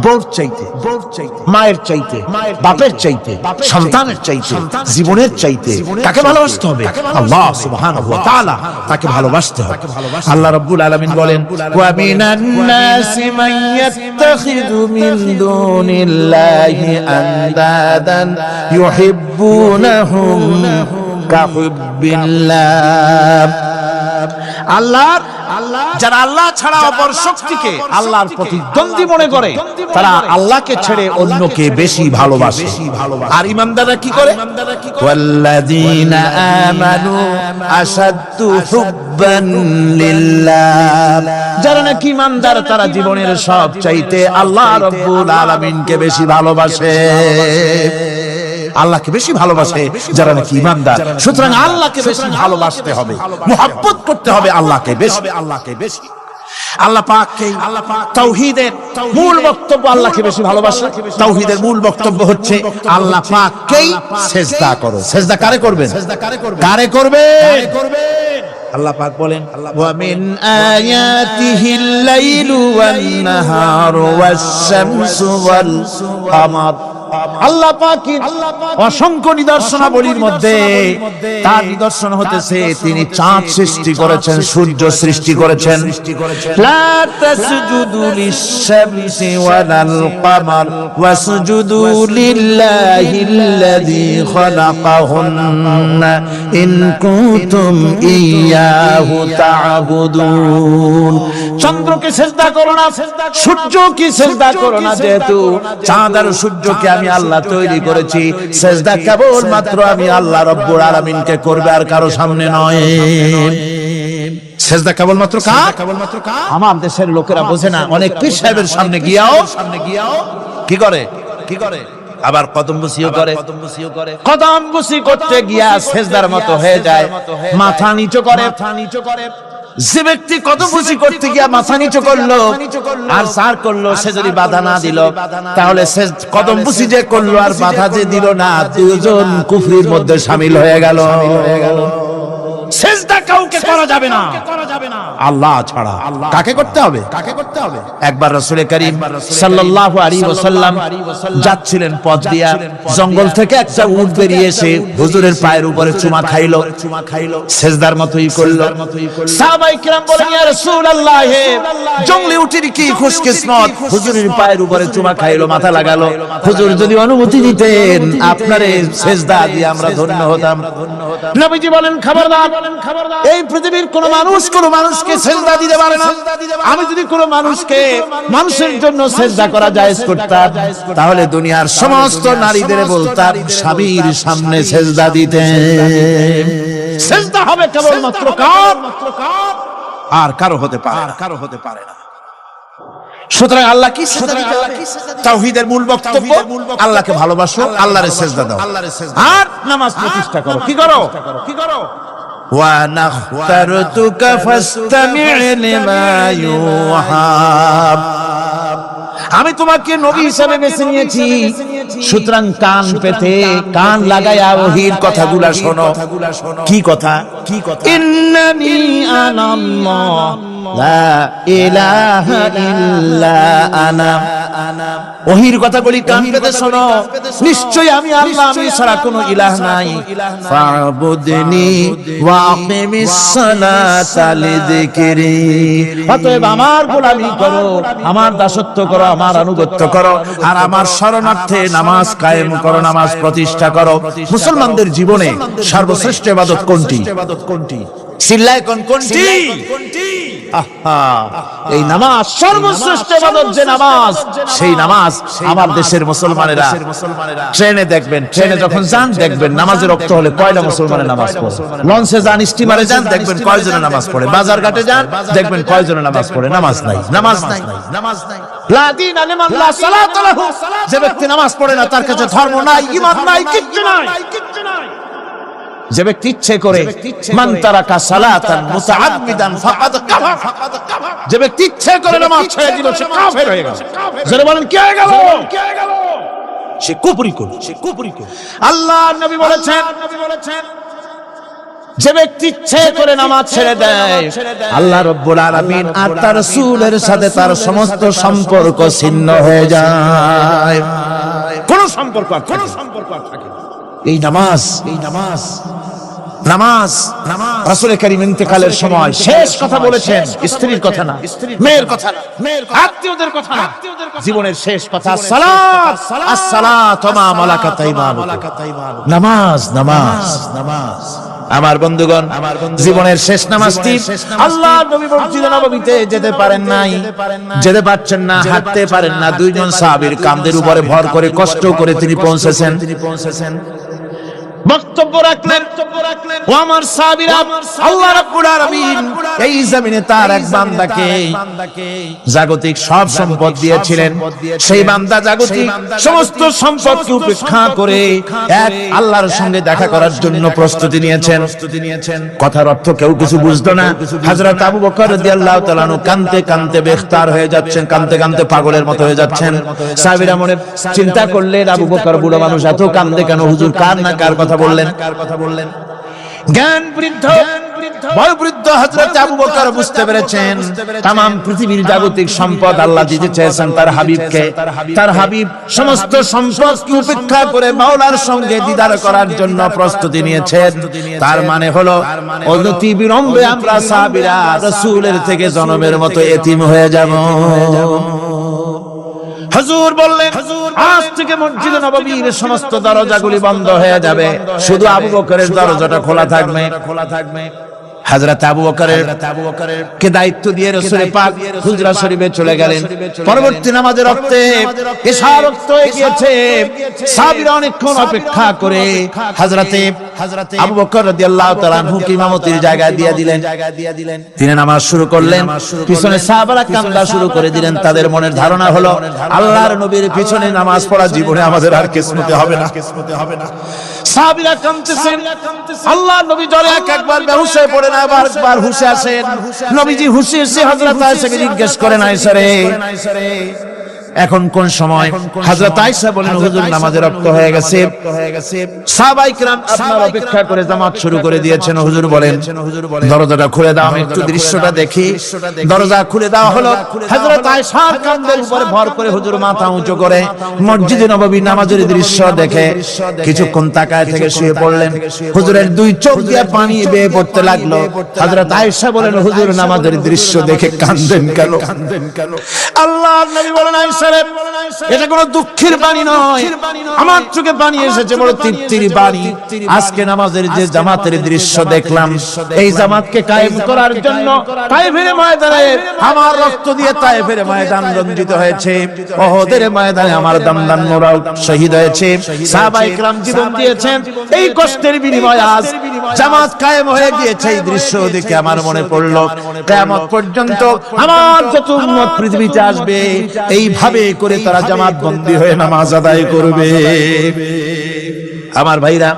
বউর চাইতে, মায়ের চাইতে, বাপের চাইতে, সন্তানের চাইতে, জীবনের চাইতে কাকে ভালোবাসতে হবে? আল্লাহ সুবহানাহু ওয়া তাআলা, তাকে ভালোবাসতে হবে। আল্লাহ রাব্বুল আলামিন বলেন, ওয়া মিনান নাসি মান ইয়াত্তাখিযু মিন দুনিল্লাহি আনদাদান ইউহিব্বুনাহুম কাহুব্বিল্লাহ। যারা আল্লাহ ছাড়া অপর শক্তিকে আল্লাহর প্রতিদ্বন্দ্বী মনে করে, তারা আল্লাহকে ছেড়ে অন্যকে বেশি ভালোবাসে। আর ঈমানদাররা কি করে? ওয়াল্লাযীনা আমানু আশাদ্দু হুব্বান লিল্লাহ। যারা নাকি ঈমানদার, তারা জীবনের সব চাইতে আল্লাহ রাব্বুল আলামিনকে বেশি ভালোবাসে। আল্লাহকে বেশি ভালোবাসে যারা নাকি ঈমানদার। সুতরাং আল্লাহকে বেশি ভালোবাসতে হবে, মুহাব্বত করতে হবে আল্লাহকে বেশি। আল্লাহ পাককে তাওহীদের মূল বক্তব্য, আল্লাহকে বেশি ভালোবাসা। তাওহীদের মূল বক্তব্য হচ্ছে আল্লাহ পাককেই সিজদা করো। সিজদা কারে করবেন? কারে করবেন? আল্লাহ পাক বলেন, ওয়া মিন আয়াতিহিল লাইলু ওয়ান নাহারু ওয়াশ শামসু ওয়াল কমার। আল্লাহ পাকের অসংখ্য নিদর্শনাবলীর মধ্যে তার নিদর্শন হতেছে তিনি চাঁদ সৃষ্টি করেছেন, সূর্য সৃষ্টি করেছেন। লা তাসজুদু লিশ-শামসি ওয়ালাল কমার ওয়াসজুদু লিল্লাহিল্লাযী খালাকাহুন্না ইন কুনতুম ইয়্যাহু তা'বুদুন। চন্দ্রকে সিজদা করো না, সূর্যকে সিজদা করো না, যেহেতু চাঁদ আর সূর্যকে আমি আল্লাহ তৈরি করেছি। সিজদা কেবল মাত্র আমি আল্লাহ রাব্বুল আলামিনকে করবে, আর কারো সামনে নয়। সিজদা কেবল মাত্র কার? আমার দেশের লোকেরা বোঝে না, অনেক পীর সাহেবের সামনে গিয়াও কি করে? আবার কদম বুসিও করে। কদম বুসি করতে গিয়া সিজদার মতো হয়ে যায়, মাথা নিচু করে। যে ব্যক্তি কদম বুসি করতে গিয়া মাথা নিচু করলো আর সার করলো, সে যদি বাধা না দিল, তাহলে সে কদম বুসি যে করলো আর বাধা যে দিল না, দুজন কুফরির মধ্যে শামিল হয়ে গেল। সিজদা কাউকে করা যাবে না আল্লাহ ছাড়া। কাকে করতে হবে? একবার রাসূল করিম সাল্লাল্লাহু আলাইহি ওয়াসাল্লাম যাচ্ছিলেন পথ দিয়া, জঙ্গল থেকে একটা উট বেরিয়ে এসে হুজুরের পায়ের উপরে চুমা খাইলো, সিজদার মতোই করলো। সাহাবায়ে কিরাম বলেন, ইয়া রাসূলুল্লাহ, জঙ্গলি উটের কি খুশকিসমত, হুজুরের পায়ের উপরে চুমা খাইলো, মাথা লাগালো। হুজুর যদি অনুমতি দিতেন, আপনারে সিজদা দিয়ে আমরা ধন্য হতাম। নবীজি বলেন, খবরদার, এই পৃথিবীর কোন মানুষকে সিজদা দিতে পারে না। আমি যদি কোন মানুষের জন্য সিজদা করা জায়েজ করতাম, তাহলে দুনিয়ার সমস্ত নারীদের বলতাম স্বামীর সামনে সিজদা দিতে। সিজদা হবে কেবলমাত্র কার? আর কারো হতে পারে না। সুতরাং আল্লাহ কি সিজদা দিতে হবে? তাওহীদের মূল বক্তব্য আল্লাহকে ভালোবাসো, আল্লাহরে সিজদা দাও, আর নামাজ প্রতিষ্ঠা করো। কি করো? وَأَنَا اخْتَرْتُكَ فَاسْتَمِعْ لِمَا يُوحَى। আমি তোমাকে নবী হিসেবে বেছে নিয়েছি, সুতরাং কান পেতে কান লাগায়া ওহীর কথাগুলা শোনো। কি কথা? ইন্নানি আনাল্লাহ লা ইলাহা ইল্লা আনা। ওহীর কথাগুলি কান পেতে শোনো, নিশ্চয়ই আমি আল্লাহ, আমি ছাড়া কোনো ইলাহ নাই। ফা'বুদনি ওয়া আকিমিস সালাতা লিযিকরি। অতএব আমার গোলামি করো, আমার দাসত্ব করো, আমার আনুগত্য করো, আর আমার শরণার্থে নামাজ কায়েম করো, নামাজ প্রতিষ্ঠা করো। মুসলমানদের জীবনে সর্বশ্রেষ্ঠ ইবাদত কোনটি? চিল্লায় কোনটি? এই নামাজ সর্বশ্রেষ্ঠ ইবাদত। যে নামাজ, সেই নামাজ আমার দেশের মুসলমানেরা ট্রেনে দেখবেন, ট্রেনে যখন যান দেখবেন নামাজের রক্ত হলে কয়টা মুসলমানের নামাজ পড়ে। লঞ্চে যান, স্টিমারে যান, দেখবেন কয়জনের নামাজ পড়ে। বাজার ঘাটে যান, দেখবেন কয়জনের নামাজ পড়ে। নামাজ নাই। লা দীনা লিমান লা সালাতা লাহু, যে ব্যক্তি নামাজ পড়ে না তার কাছে ধর্ম নাই, ঈমান নাই, কিচ্ছু নাই। যে ব্যক্তি ইচ্ছে করে মান তারাকা সালাতান মুতাআম্মিদান ফাকাদ কাফার, যে ব্যক্তি ইচ্ছে করে নামাজ ছেড়ে দিল সে কাফের হয়ে গেল। যারা বলেন কি হয়ে গেল? সে কুফরি করল, সে কুফরি করল। আল্লাহর নবী বলেছেন যে ব্যক্তি ইচ্ছে করে নামাজ ছেড়ে দেয় আল্লাহ রাব্বুল আলামিন আর তার রাসূলের সাথে তার সমস্ত সম্পর্ক ছিন্ন হয়ে যায়, কোনো সম্পর্ক আর থাকে না। এই নামাজ রাসূল কারীম ইন্তেকালের সময় শেষ কথা বলেছেন, স্ত্রীর কথা না, মেয়ের কথা না, আত্মীয়দের কথা না, জীবনের শেষ কথা সালাত, as-সালাতু মা মালাকাত আইমানুকুম, নামাজ। আমার বন্ধুগণ, জীবনের শেষ নামাজটি আল্লাহর নবী মসজিদে নববীতে যেতে পারেন নাই, যেতে পারছেন না, হাঁটতে পারেন না। দুইজন সাহাবীর কাঁধের উপরে ভর করে কষ্ট করে তিনি পৌঁছেছেন, বক্তব্য রাখলেন। ও আমার সাহাবীরা, আল্লাহ রাব্বুল আলামিন এই জমিনে তার এক বান্দাকে জাগতিক সব সম্পদ দিয়েছিলেন। সেই বান্দা জাগতিক সমস্ত সম্পদকে উপেক্ষা করে এক আল্লাহর সঙ্গে দেখা করার জন্য প্রস্তুতি নিয়েছেন। কথার অর্থ কেউ কিছু বুঝতো না। হযরত আবু বকর রাদিয়াল্লাহু তাআলা আনহু কাঁদতে কাঁদতে বেখতার হয়ে যাচ্ছেন, কাঁদতে কাঁদতে পাগলের মতো হয়ে যাচ্ছেন। সাহাবীরা মনে চিন্তা করলেন, আবু বকর বুড়ো মানুষ, এত কাঁদে কেন? হুজুর কার না কার কথা বললেন? জ্ঞান বৃদ্ধ বয়োবৃদ্ধ হযরত আবু বকর বুঝতে পেরেছেন তামাম পৃথিবীর জাগতিক সম্পদ আল্লাহ দিতে চেয়েছেন তার হাবিবকে। তার হাবিব সমস্ত সম্পদকে উপেক্ষা করে মাওলার সঙ্গে দিদার করার জন্য প্রস্তুতি নিয়েছেন। তার মানে হলো অনতি বিলম্বে আমরা সাহাবীরা রাসূলের থেকে জনমের মতো এতিম হয়ে যাব। হুজুর বললেন, আজ থেকে মসজিদে নববীর সমস্ত দরজাগুলি বন্ধ হয়ে যাবে, শুধু আবু বকরের দরজাটা খোলা থাকবে। হযরত আবু বকরের কে দায়িত্ব দিয়ে রাসূল পাক হুজরা শরীফে চলে গেলেন। পরবর্তী নামাজের রক্তে এশা রক্ত গিয়েছে। সাহাবীরা অনেকক্ষণ অপেক্ষা করে হযরতে আবু বকর রাদিয়াল্লাহু তাআলা আনহুকে ইমামতির জায়গা দিয়ে দিলেন। তিনি নামাজ শুরু করলেন, পিছনে সাহাবারা কান্দা শুরু করে দিলেন। তাদের মনের ধারণা হলো আল্লাহর নবীর পিছনে নামাজ পড়া জীবনে আমাদের আর কিসমতে হবে না। সাহাবীরা কাঁদতেছেন, আল্লাহর নবী জ্বরে একবার বেহুশ হয়ে পড়েন, আবার হুশে আসেন। নবীজি হুশে এসে হযরত আয়েশাকে জিজ্ঞেস করেন, আয়েশা রে এখন কোন সময়? হযরত আয়েশা বলেন, হুজুর নামাজের রক্ত হয়ে গেছে। সাহাবায়ে কিরাম আপনার অপেক্ষা করে জামাত শুরু করে দিয়েছেন। হুজুর বলেন দরজাটা খুলে দাও, আমি একটু দৃশ্যটা দেখি। দরজা খুলে দেওয়া হলো। হযরত আয়েশার কাঁধের উপরে ভর করে হুজুর মাথা উঁচু করে মসজিদে নববী নামাজের দৃশ্য দেখে কিছুক্ষণ তাকায় থেকে শুয়ে পড়লেন। হুজুরের দুই চোখ দিয়ে পানি বেয়ে পড়তে লাগলো। হযরত আয়েশা বলেন, হুজুর নামাজের দৃশ্য দেখে কাঁদেন কেন? আল্লাহর নবী বলেন, আয়েশা এটা কোনো দুঃখের বাণী নয়, আমার চোখে পানি এসেছে বড় তৃপ্তির বাণী। আজকে নামাজের যে জামাতের দৃশ্য দেখলাম, এই জামাতকে কায়েম করার জন্য তায়েফের ময়দানে আমার রক্ত দিয়ে তায়েফের ময়দান রঞ্জিত হয়েছে। উহুদের ময়দানে আমার দামদান মোরাও শহীদ হয়েছে। সাহাবায়ে কিরাম জীবন দিয়েছেন। এই কষ্টের বিনিময়ে আজ জামাত কায়েম হয়ে গিয়েছে। এই দৃশ্য দেখে আমার মনে পড়ল কিয়ামত পর্যন্ত আমার যত উম্মত পৃথিবীতে আসবে এইভাবে করে তারা জামাত বন্দী হয়ে নামাজ আদায় করবে। আমার ভাইরা,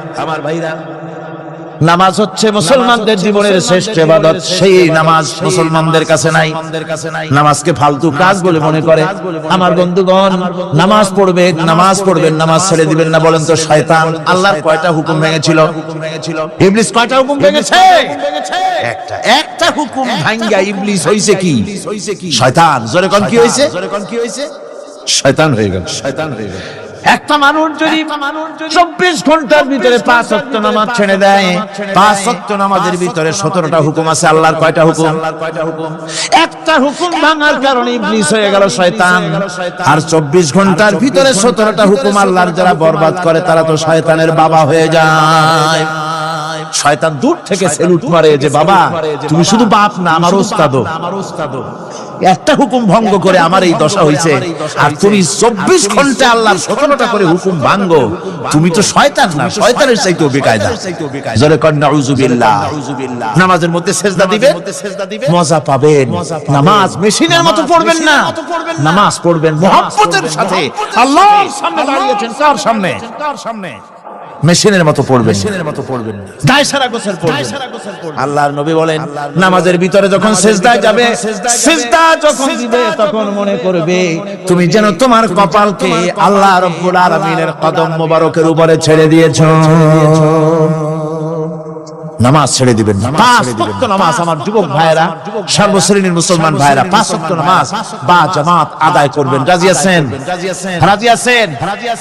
নামাজ হচ্ছে মুসলমানদের জীবনের শ্রেষ্ঠ ইবাদত। সেই নামাজ মুসলমানদের কাছে নাই। নামাজকে ফালতু কাজ বলে মনে করে। আমার বন্ধুগণ, নামাজ পড়বেন, নামাজ ছেড়ে দিবেন না বলেন তো শয়তান আল্লাহর কয়টা হুকুম ভেঙেছিল? ইবলিস কয়টা হুকুম ভেঙেছে? একটা হুকুম ভাঙ্গা ইবলিস হইছে কি? শয়তান। জোরে কোন কি হইছে? শয়তান হয়ে গেল। একটা মানুষ যদি 24 ঘন্টার ভিতরে 5 ওয়াক্ত নামাজ ছেড়ে দেয়, 5 ওয়াক্ত নামাজের ভিতরে 17টা হুকুম আছে। আল্লাহর কয়টা হুকুম? একটা হুকুম ভাঙার কারণে ইবলিস হয়ে গেল শয়তান। আর 24 ঘন্টার ভিতরে 17টা হুকুম আল্লাহর যারা বরবাদ করে তারা তো শয়তানের বাবা হয়ে যায়। শয়তান দূর থেকে সেলুট মারে যে বাবা তুমি শুধু বাপ না আমার ওস্তাদও। একটা হুকুম ভঙ্গ করে আমার এই দশা হয়েছে, আর তুমি 24 ঘন্টা আল্লাহর 17টা করে হুকুম ভাঙ্গো, তুমি তো শয়তান না, শয়তানের চাইতেও বেকায়দা। জোরে কর নাউযুবিল্লাহ। নামাজের মধ্যে সেজদা দিবেন, মজা পাবেন। নামাজ মেশিনের মতো পড়বেন না, নামাজ পড়বেন মুহাব্বতের সাথে। আল্লাহর সামনে দাঁড়িয়েছেন, কার সামনে? মেশিনের মতো পড়বেন, দায় সারা গোসল পড়বেন। আল্লাহর নবী বলেন নামাজের ভিতরে যখন সিজদায় যাবে, সিজদা যখন দিবে তখন মনে করবে তুমি যেন তোমার কপালকে আল্লাহ রাব্বুল আলামিনের কদম মোবারকের উপরে ছেড়ে দিয়েছো। নামাজ ছেড়ে দিবেন না। 5 ওয়াক্ত নামাজ আমার যুবক ভাইরা, সর্বশ্রেণীর মুসলমান ভাইরা 5 ওয়াক্ত নামাজ বা জামাত আদায় করবেন। রাজি আছেন? রাজি আছেন?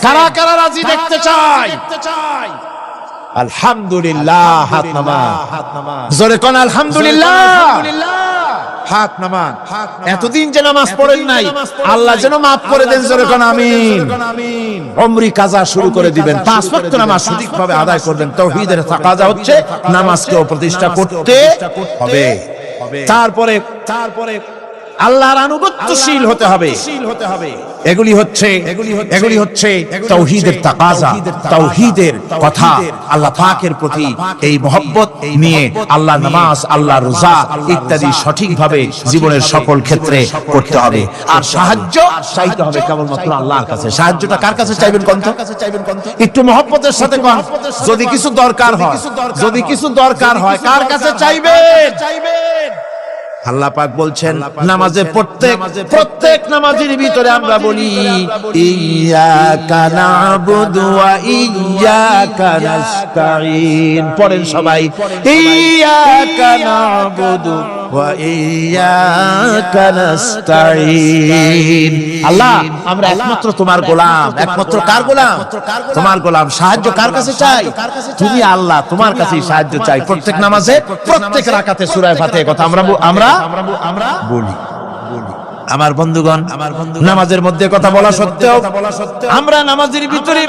কারা কারা রাজি দেখতে চাই? আলহামদুলিল্লাহ, হাত নামান। জোরে কোন আলহামদুলিল্লাহ, হাত নামান। এতদিন যে নামাজ পড়েন নাই, আল্লাহ যেন মাফ করে দেন। জোরে কোন আমিন। উমরি কাজা শুরু করে দিবেন। 5 ওয়াক্ত নামাজ সঠিকভাবে আদায় করবেন। তাওহীদের তাকাজা হচ্ছে নামাজকেও প্রতিষ্ঠা করতে হবে। তারপরে আল্লাহর আনুগত্যশীল হতে হবে। এগুলি হচ্ছে তাওহীদের তাকাজা, তাওহীদের কথা। আল্লাহ পাকের প্রতি এই মহব্বত নিয়ে আল্লাহ নামাজ, আল্লাহ রোজা ইত্যাদি সঠিকভাবে জীবনের সকল ক্ষেত্রে করতে হবে। আর সাহায্য চাইতে হবে কেবলমাত্র আল্লাহর কাছে। সাহায্যটা কার কাছে চাইবেন কোন? একটু মহব্বতের সাথে কোন। যদি কিছু দরকার হয় কার কাছে চাইবেন? আল্লাহ পাক বলছেন নামাজে প্রত্যেক নামাজের ভিতরে আমরা বলি ইয়্যাকা না'বুদু ওয়া ইয়্যাকা নাস্তাঈন। পড়েন সবাই, ইয়্যাকা না'বুদু ওয়া ইয়্যাকা নাস্তাঈন। আল্লাহ আমরা একমাত্র তোমার গোলাম। একমাত্র কার গোলাম? তোমার গোলাম। সাহায্য কার কাছে চাই? তুমি আল্লাহ, তোমার কাছেই সাহায্য চাই। প্রত্যেক নামাজে প্রত্যেক রাকাতে সূরা ফাতিহার কথা আমরা বলি। আমার বন্ধুগণ, নামাজের মধ্যে কথা বলা সত্ত্বেও আমরা নামাজের ভিতরে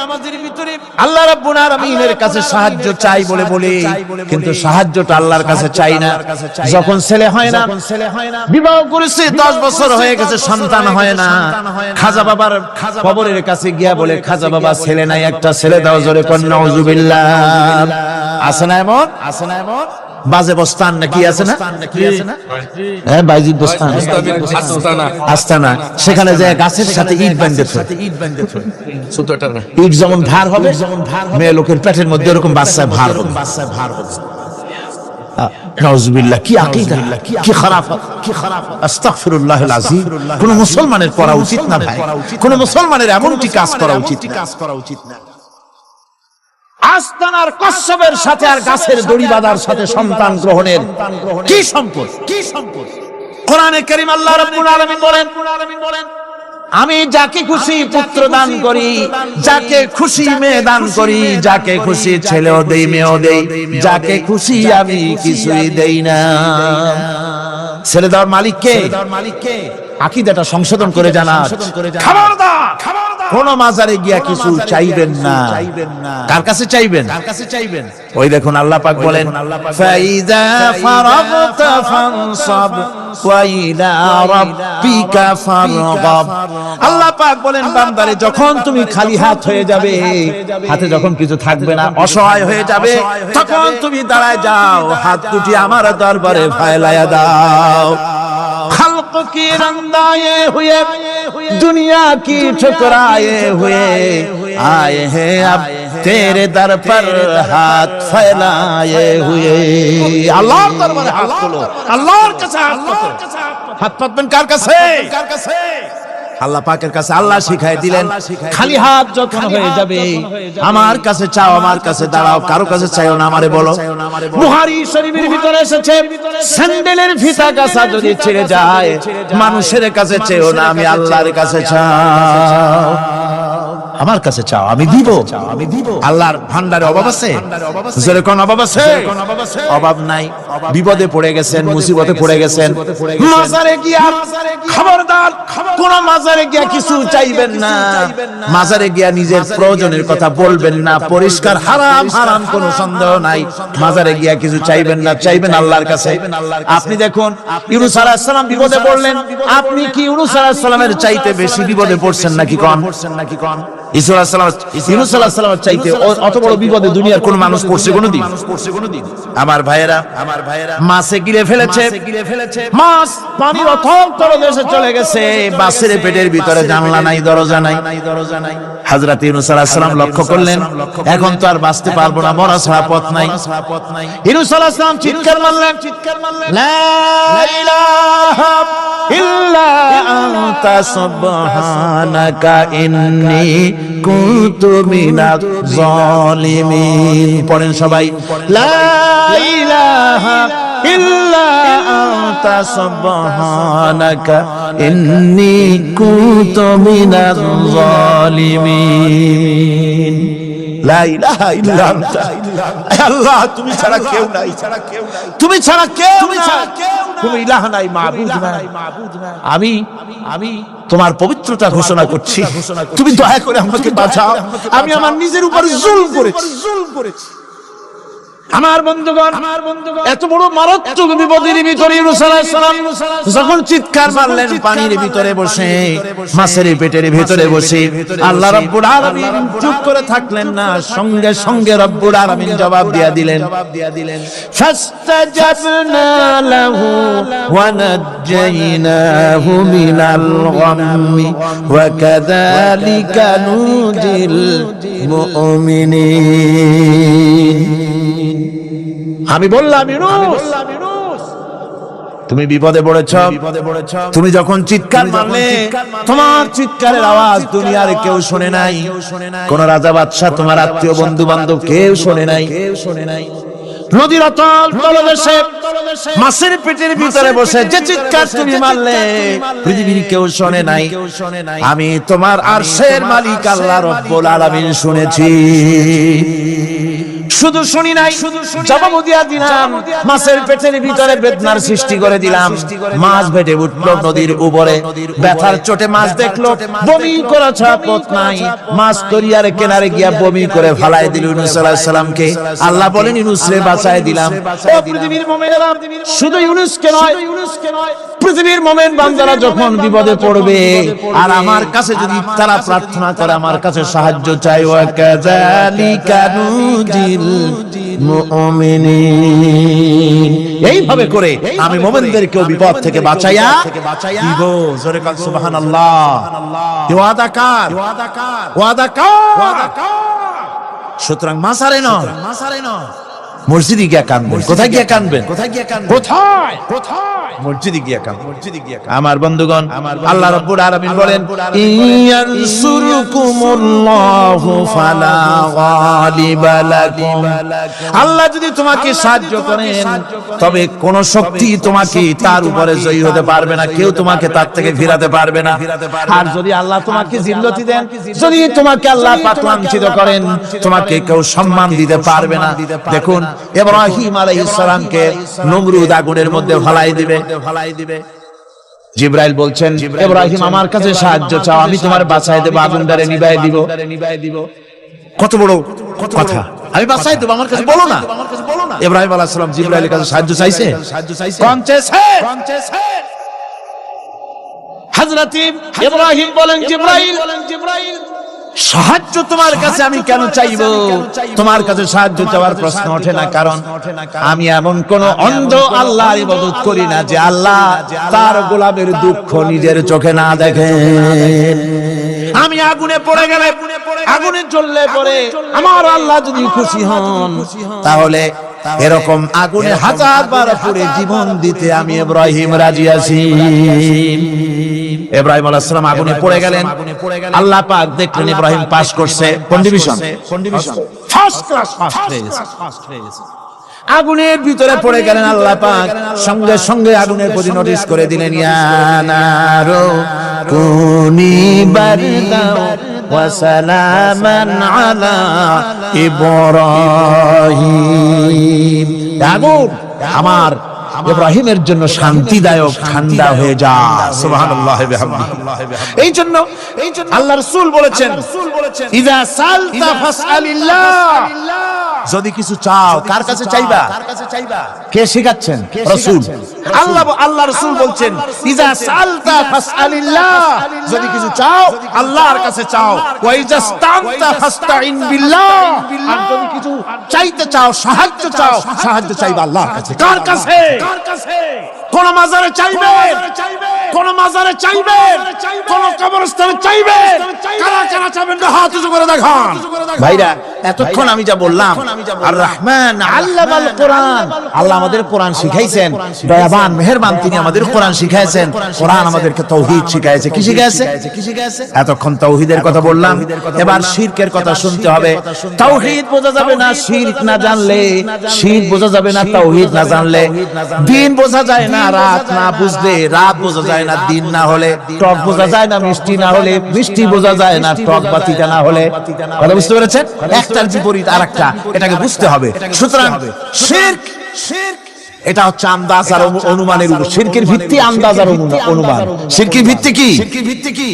আল্লাহ রাব্বুল আলামিনের কাছে সাহায্য চাই বলে কিন্তু সাহায্যটা আল্লাহর কাছে চাই না। যখন ছেলে হয় না, বিবাহ করেছে 10 বছর হয়ে গেছে, সন্তান হয় না, খাজা বাবার কবরের কাছে গিয়া বলে খাজা বাবা ছেলে নাই, একটা ছেলে দাও। জোরে কোন নাউযুবিল্লাহ। আছে না এমন? বাজে বস্তান নাকি আছে না? হ্যাঁ, বাইজিদ বস্তান, আস্তানা। সেখানে যে গাছের সাথে ইট বাঁধতে ইট যেমন ভার হবে, মেয়ে লোকের পেটের মধ্যে এরকম বাচ্চা ভার হবে। নাউযুবিল্লাহ। কি আকীদা, কি খারাপ, আস্তাগফিরুল্লাহিল আযীম। কোন মুসলমানের করা উচিত না ভাই, কোন মুসলমানের এমনটি কাজ করা উচিত না। আস্তানার কচ্ছপের সাথে আর গাছের দড়ি বাঁধার সাথে সন্তান গ্রহণের কি সম্পর্ক? কোরআনে কারীম আল্লাহ রাব্বুল আলামিন বলেন আমি যাকে খুশি পুত্র দান করি, যাকে খুশি মেয়ে দান করি, যাকে খুশি ছেলেও দেই মেয়েও দেই, যাকে খুশি আমি কিছুই দেই না। ছেলে দেওয়ার মালিক কে? আকীদাটা সংশোধন করে জানা। খবরদার কোন মাজারে গিয়া কিছু চাইবেন না। কার কাছে চাইবেন? ওই দেখুন আল্লাহ পাক বলেন ফাইযা ফারাগতা ফানসাব ওয়া ইলা রাব্বিকা ফারগাব। আল্লাহ পাক বলেন বান্দারে যখন তুমি খালি হাত হয়ে যাবে, হাতে যখন কিছু থাকবে না, অসহায় হয়ে যাবে, তখন তুমি দাঁড়ায় যাও, হাত দুটি আমার দরবারে ফায়লায়া দাও। खल्क की रंदाए हुए दुनिया की ठुकराए हुए आए हैं अब तेरे दर पर हाथ फैलाए हुए। अल्लाह दरबारे हाथ खोलो, अल्लाहर কাছে হাত পাতবেন। কার কাছে? আল্লাহ পাকের কাছে। আল্লাহ শিখাই দিলেন খালি হাত যখন হয়ে যাবে আমার কাছে চাও, আমার কাছে দাঁড়াও, কারো কাছে চাইও না, আমারে বলো। বুখারী শরীফের ভিতরে এসেছে স্যান্ডেলের ফিতা কাছা যদি ছিঁড়ে যায় মানুষের কাছে চেও না, আমি আল্লাহর কাছে চাও। আমার কাছে চাও, আমি দিব। আল্লাহর ভান্ডারে অভাব আছে? জোরে কোন অভাব আছে? অভাব নাই। বিপদে পড়ে গেছেন, মুসিবতে পড়ে গেছেন, মাজারে গিয়া খবরদার কোন মাজারে গিয়া কিছু চাইবেন না, মাজারে গিয়া নিজের প্রয়োজনের কথা বলবেন না, পরিষ্কার হারাম হারাম কোনো সন্দেহ নাই, মাজারে গিয়া কিছু চাইবেন না, চাইবেন আল্লাহর কাছে। আপনি দেখুন ইউনূস আলাইহিস সালাম বিপদে পড়লেন, আপনি কি ইউনূস আলাইহিস সালামের চাইতে বেশি বিপদে পড়ছেন নাকি কম? ইউনূস আলাইহিস সালামের চাইতে অত বড় বিপদে দুনিয়ার কোন মানুষ পড়ছে কোনদিন? আমার ভাইয়েরা মাছে গিলে ফেলেছে, মাছ পানির অথল তলদেশে চলে গেছে, মাছের পেটের ভিতরে জানলা নাই, দরজা নাই। হযরত ইউনূস আলাইহিস সালাম লক্ষ্য করলেন এখন তো আর বাঁচতে পারবো না, মরা ছাড়া পথ নাই। ইউনূস আলাইহিস সালাম চিৎকার মারলেন, লা ইলাহা ইল্লা আনতা সুবহানাকা ইন্নী কুনতু মিনাজ জালিমিন। পড়েন সবাই, লা ইলাহা ইল্লা আনতা সুবহানাকা ইন্নী কুনতু মিনাজ জালিমিন। লা ইলাহা ইল্লা আনতা, আল্লাহ তুমি ছাড়া কেউ নাই, তুমি ছাড়া কেউ নাই, তুমি ইলাহ নাই, মাবুদ নাই। আমি তোমার পবিত্রতা ঘোষণা করছি, তুমি দয়া করে আমাকে বাঁচাও, আমি আমার নিজের উপর জুলম করেছি। আমার বন্ধুগণ, এত বড় মারাত্মক বিপদের ভিতরে ইউনূস আলাইহিস সালাম যখন চিৎকার মারলেন পানির ভিতরে বসে, মাছের পেটের ভিতরে বসে, আল্লাহ রাব্বুল আলামিন চুপ করে থাকলেন না, সঙ্গে সঙ্গে রব্বুল আলামিন জবাব দিয়া দিলেন, ফাস্তাজাবনা লাহু ওয়া নাজ্জাইনাহু মিনাল গাম্মি ওয়া কাযালিকা নুজিল মুমিনিন। আমি বললাম ইউনূস তুমি বিপদে পড়েছ, তুমি যখন চিৎকার মারলে তোমার চিৎকারের আওয়াজ দুনিয়ার কেউ শুনে নাই, কোন রাজা বাদশা, তোমার আত্মীয় বন্ধু বান্ধব কেউ শুনে নাই। নদীর অতল তলদেশে মাছের পেটের ভিতরে বসে যে চিৎকার তুমি মারলে পৃথিবীর কেউ শোনে নাই, আমি তোমার আরশের মালিক আল্লাহ রাব্বুল আলামিন শুনেছি। শুধু শুনি নাই, জবাব দিয়া দিলাম, মাছের পেটের ভিতরে বেদনার সৃষ্টি করে দিলাম, মাছ ভেটে উঠলো নদীর উপরে, ব্যথার চোটে মাছ দেখলো, বমি করা ছাড়া পথ নাই, মাছ দরিয়ার কিনারে গিয়া বমি করে ফালাই দিল ইউনূস আলাইহিস সালামকে। আল্লাহ বলেন ইউনূস রে বাঁচায় দিলাম। ও পৃথিবীর মুমিনেরা, শুধু ইউনূসকে নয়, পৃথিবীর মুমিন বান্দারা যখন বিপদে পড়বে আর আমার কাছে যদি তারা প্রার্থনা করে, আমার কাছে সাহায্য চাই, ওয়া কাযালিকা নুজিল মুমিনিন, এইভাবে করে আমি মুমিনদেরকেও বিপদ থেকে বাঁচাইয়া দিব। জোরে কাল সুবহানাল্লাহ। ওয়াদাকার, সুতরাং মাসারে নয়, মসজিদে গিয়া কাঁদবেন। কোথায় গিয়া কাঁদবেন? কোথায়? মসজিদে গিয়া কাঁদবেন। আমার বন্ধুগণ, আল্লাহ রাব্বুল আলামিন বলেন, ইয়ানসুরকুমুল্লাহু ফালা গালিবা লাকুম, আল্লাহ যদি তোমাকে সাহায্য করেন তবে কোন শক্তি তোমাকে তার উপরে জয়ী হতে পারবে না, কেউ তোমাকে তার থেকে ফিরাতে পারবে না। আর যদি আল্লাহ তোমাকে জিল্লতি দেন, যদি তোমাকে আল্লাহ পাক লাঞ্ছিত করেন, তোমাকে কেউ সম্মান দিতে পারবে না। দেখুন ইব্রাহিম আলাইহিস সালামকে নমরুদ আগুনের মধ্যে ফালাই দিবে। জিবরাইল বলছেন, ইব্রাহিম আমার কাছে সাহায্য চাও, আমি তোমার বাঁচাই দেব, আগুনটারে নিভাই দিব। কত বড় কথা, আমি বাঁচাই দেব, আমার কাছে বলো না। ইব্রাহিম আলাইহিস সালাম জিবরাইলের কাছে সাহায্য চাইছে, হযরত ইব্রাহিম বলেন, জিবরাইল সাহায্য তোমার কাছে আমি কেন চাইবো? তোমার কাছে সাহায্য চাওয়ার প্রশ্ন ওঠে না, কারণ আমি এমন কোন অন্ধ আল্লাহর ইবাদত করি না যে আল্লাহ তার গোলামের দুঃখ নিজের চোখে না দেখে। আমি আগুনে পড়ে গেলে, আগুনে জ্বললে পরে আমার আল্লাহ যদি খুশি হন, তাহলে এরকম আগুনে হাজার বার পুড়ে জীবন দিতে আমি ইব্রাহিম রাজি আছি। ইব্রাহিম আলাইহিস সালাম আগুনে পড়ে গেলেন, আল্লাহ পাক দেখলেন ইব্রাহিম পাস করছে, কোন ডিভিশন? ফার্স্ট ক্লাস পাস হয়ে গেছে। আগুনের ভিতরে পড়ে গেলেন, আল্লাহ পাক সঙ্গে সঙ্গে আগুনের প্রতি নোটিস করে দিলেন, ইয়া নারু কুনি বারদাও ওয়া সালামান আলা ইব্রাহিম। আগুন আমার ইব্রাহিমের জন্য শান্তিদায়ক ঠান্ডা হয়ে যায়। সুবহানাল্লাহ ওয়া বিহামদিহি। এই জন্য আল্লাহ রাসূল বলেছেন, ইযা সালতা ফাসআলিল্লাহ, যদি কিছু চাও কার কাছে চাইবা? কে শিখাচ্ছেন? রাসূল। আল্লাহ রাসূল বলছেন, ইযা সালতা ফাসআলিল্লাহ, যদি কিছু চাও আল্লাহর কাছে চাও। ওয়া ইযা ইসতানতা ফাসতাইন বিল্লাহ, আর যদি কিছু চাইতে চাও, সাহায্য চাও, সাহায্য চাইবা আল্লাহর কাছে। কার কাছে? কোন মাজারে চাইবেন? কোন মাজারে চাইবেন? কোন কবরস্থানে চাইবেন? কারা কারা চাইবেন হাত উঁচু করে দেখান। ভাইরা, এতক্ষণ আমি যা বললাম, আর রহমান আল্লামাল কোরআন, আল্লাহ আমাদের কোরআন শিখাইছেন, দয়াবান মেহেরবান তিনি আমাদের কোরআন শিখাইছেন। কোরআন আমাদেরকে তাওহীদ শিখাইছে। কি শিখাইছে? এতক্ষণ তাওহীদের কথা বললাম, এবার শিরকের কথা শুনতে হবে। তাওহীদ বোঝা যাবে না শিরক না জানলে, শিরক বোঝা যাবে না তাওহীদ না জানলে, দিন বোঝা যায় না রাত না বুঝলে, রাত বোঝা যায় না দিন না হলে, টক বোঝা যায় না মিষ্টি না হলে, মিষ্টি বোঝা যায় না টক বাতিটা না হলে। কথা বুঝতে পেরেছেন? একটার বিপরীত আরেকটা, এটাকে বুঝতে হবে। সুতরাং শিরক এটা হচ্ছে আন্দাজ আর অনুমানের উপর। শিরকের ভিত্তি আন্দাজ আর অনুমান। শিরকের ভিত্তি কি?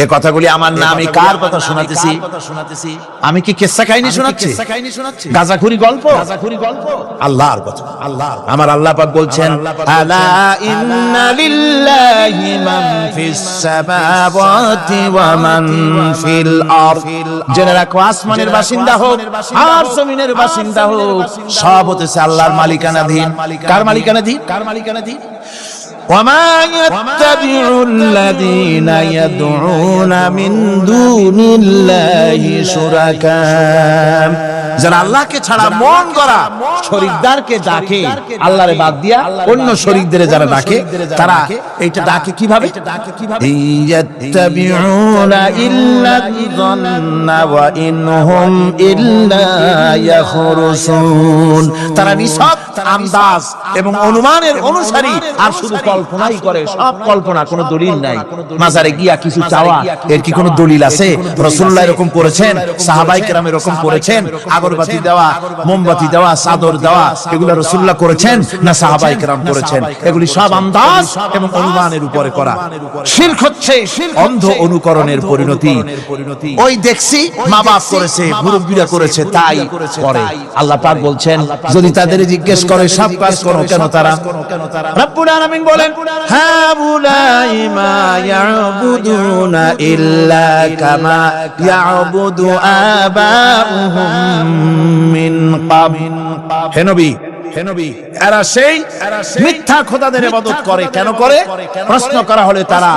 এই কথাগুলি আমার না আমি কার কথা শোনাতেছি? আমি কি কিসসা কাহিনী শোনাচ্ছি? গাজাখুরি গল্প? আল্লাহর কথা। আমার আল্লাহ পাক বলছেন, আলা ইন্না লিল্লাহি মান ফিস সামাওয়াতি ওয়া মান ফিল আরদ, জেনে রাখো আসমানের বাসিন্দা হোক আর জমিনের বাসিন্দা হোক, সব হতেছে আল্লাহর মালিকানাধীন। কার মালিকানাধীন? وما يتبع الذين يدعون من دون الله شركاء, যারা আল্লাহকে ছাড়া মন গড়া শরীকদারকে ডাকে, আল্লাহরে বাদ দিয়া অন্য শরীকদের যারা ডাকে, তারা এইটা ডাকে কিভাবে? ইয়াত্তাবিউনা ইল্লা যন্না ওয়া ইনহুম ইল্লা ইয়াখরুসুন, তারা নিছক আন্দাজ এবং অনুমানের অনুসারী, আর শুধু কল্পনাই করে। সব কল্পনা, কোনো দলিল নাই। মাজারে গিয়া কিছু চাওয়া, এর কি কোনো দলিল আছে? রাসূলুল্লাহ এরকম করেছেন, সাহাবায়ে কেরাম এরকম করেছেন? আগরবাতি দেওয়া, মোমবাতি দেওয়া, চাদর দেওয়া, এগুলো রাসূলুল্লাহ করেছেন না সাহাবায়ে কেরাম করেছেন? এগুলি সব আন্দাজ এবং অনুমানের উপরে করা। শিরক হচ্ছে অন্ধ অনুকরণের পরিণতি। ওই দেখছি মা বাপ করেছে, মুরব্বিরা করেছে, তাই করে। আল্লাহ পাক বলছেন, যদি তাদের জিজ্ঞেস করে সব কাজ করো কেন তারা? রব্বুল আলামিন বলেন, হাউলাই মা ইয়াবুদুনা ইল্লা কামা ইয়াবুদু আবাউহুম মিন ক্বাবল। হে নবী, এরা সেই মিথ্যা খোদাদের ইবাদত করে। কেন করে? প্রশ্ন করা হলে তারা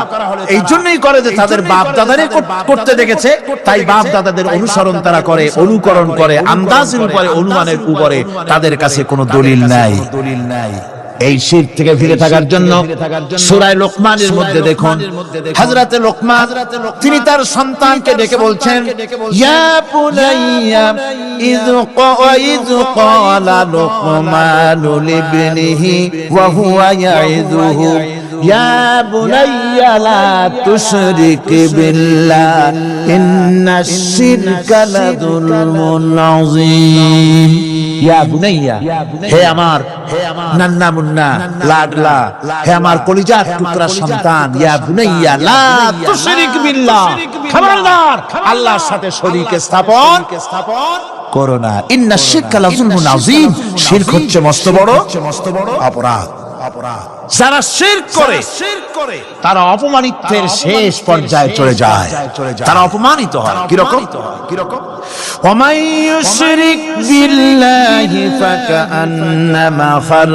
এই জন্যই করে যে তাদের বাপ দাদারে করতে দেখেছে, তাই বাপ দাদাদের অনুসরণ তারা করে, অনুকরণ করে, আন্দাজের উপরে, অনুমানের উপরে। তাদের কাছে কোনো দলিল নাই। এই শিরক থেকে ফিরে থাকার জন্য সূরা লোকমানের মধ্যে দেখুন, হযরতে লোকমান তিনি তার সন্তানকে ডেকে বলছেন, ইয়া বুনাইয়া ইয ক্বালা লোকমানু লিবনিহি ওয়া হুয়া ইয়াইযুহু ইয়া বুনাইয়া লা তুশরিক বিল্লাহ ইন্নাশ শিরকা লাযুলমুন আযীম। ইয়া বুনাইয়া, হে আমার নান্না মুন্না লাডলা, হে আমার কলিজার টুকরা সন্তান, ইয়া বুনাইয়া লা তুশরিক বিল্লাহ, খবরদার আল্লাহর সাথে শরীক স্থাপন করো না। ইন্নাশ শিরকা লাযুলমুন আযীম, শিরক হচ্ছে মস্ত বড় অপরাধ। যারা শিরক করে তারা অপমানিতের শেষ পর্যায়ে চলে যায়, তারা অপমানিত হয়। কিরকম? ومن يشرك بالله فكأنما خر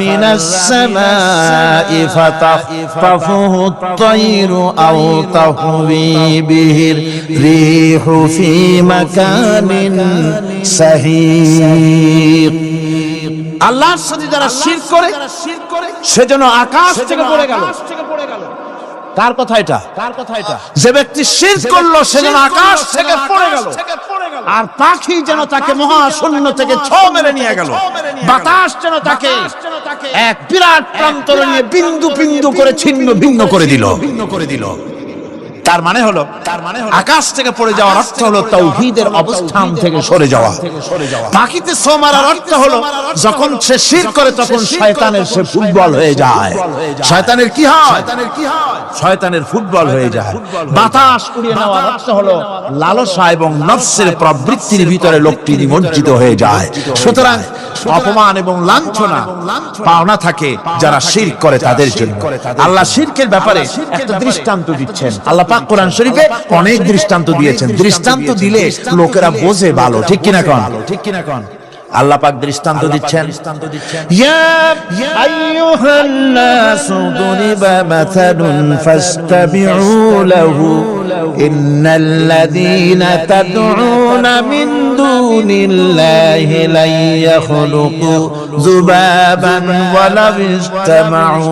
من السماء فتخطفه الطير أو تهوي به الريح في مكان سحيق। আল্লাহর সাথে যারা শিরক করে সেজন্য আকাশ থেকে পড়ে গেল। কার কথা এটা? যে ব্যক্তি শিরক করলো সেজন্য আকাশ থেকে পড়ে গেল, আর পাখি যেন তাকে মহাশূন্য থেকে ছো মেরে নিয়ে গেল, বাতাস যেন তাকে এক বিরাট প্রান্তর নিয়ে বিন্দু বিন্দু করে ছিন্ন ভিন্ন করে দিল। তার মানে হলো আকাশ থেকে পড়ে যাওয়ার অর্থ হলো তাওহীদের অবস্থান থেকে সরে যাওয়া। পাখিতে ছো মারার অর্থ হলো যখন সে শিরক করে তখন শয়তানের সে ফুটবল হয়ে যায়। শয়তানের কি হয়? শয়তানের ফুটবল হয়ে যায়। বাতাস উড়িয়ে নেওয়ার অর্থ হলো লালসা এবং নফসের প্রবৃত্তির ভিতরে লোকটি নিমজ্জিত হয়ে যায়। সুতরাং অপমান এবং লাঞ্ছনা পাওনা থাকে যারা শিরক করে তাদের জন্য। আল্লাহ শিরকের ব্যাপারে একটা দৃষ্টান্ত দিচ্ছেন। আল্লাহ পাক কোরআন শরীফে অনেক দৃষ্টান্ত দিয়েছেন। দৃষ্টান্ত দিলে লোকেরা বোঝে ভালো, ঠিক কিনা কোন? আল্লাহ পাক দৃষ্টান্ত দিচ্ছেন, ইয়া আইয়ুহান নাসু দুরিবা মাসালুন ফাসতাবিউ লাহু ইন্নাল্লাযীনা তাদউনা মিন দুনিল্লাহি লা ইয়াখলুকু যুবাবান ওয়া লা ইসতামাউ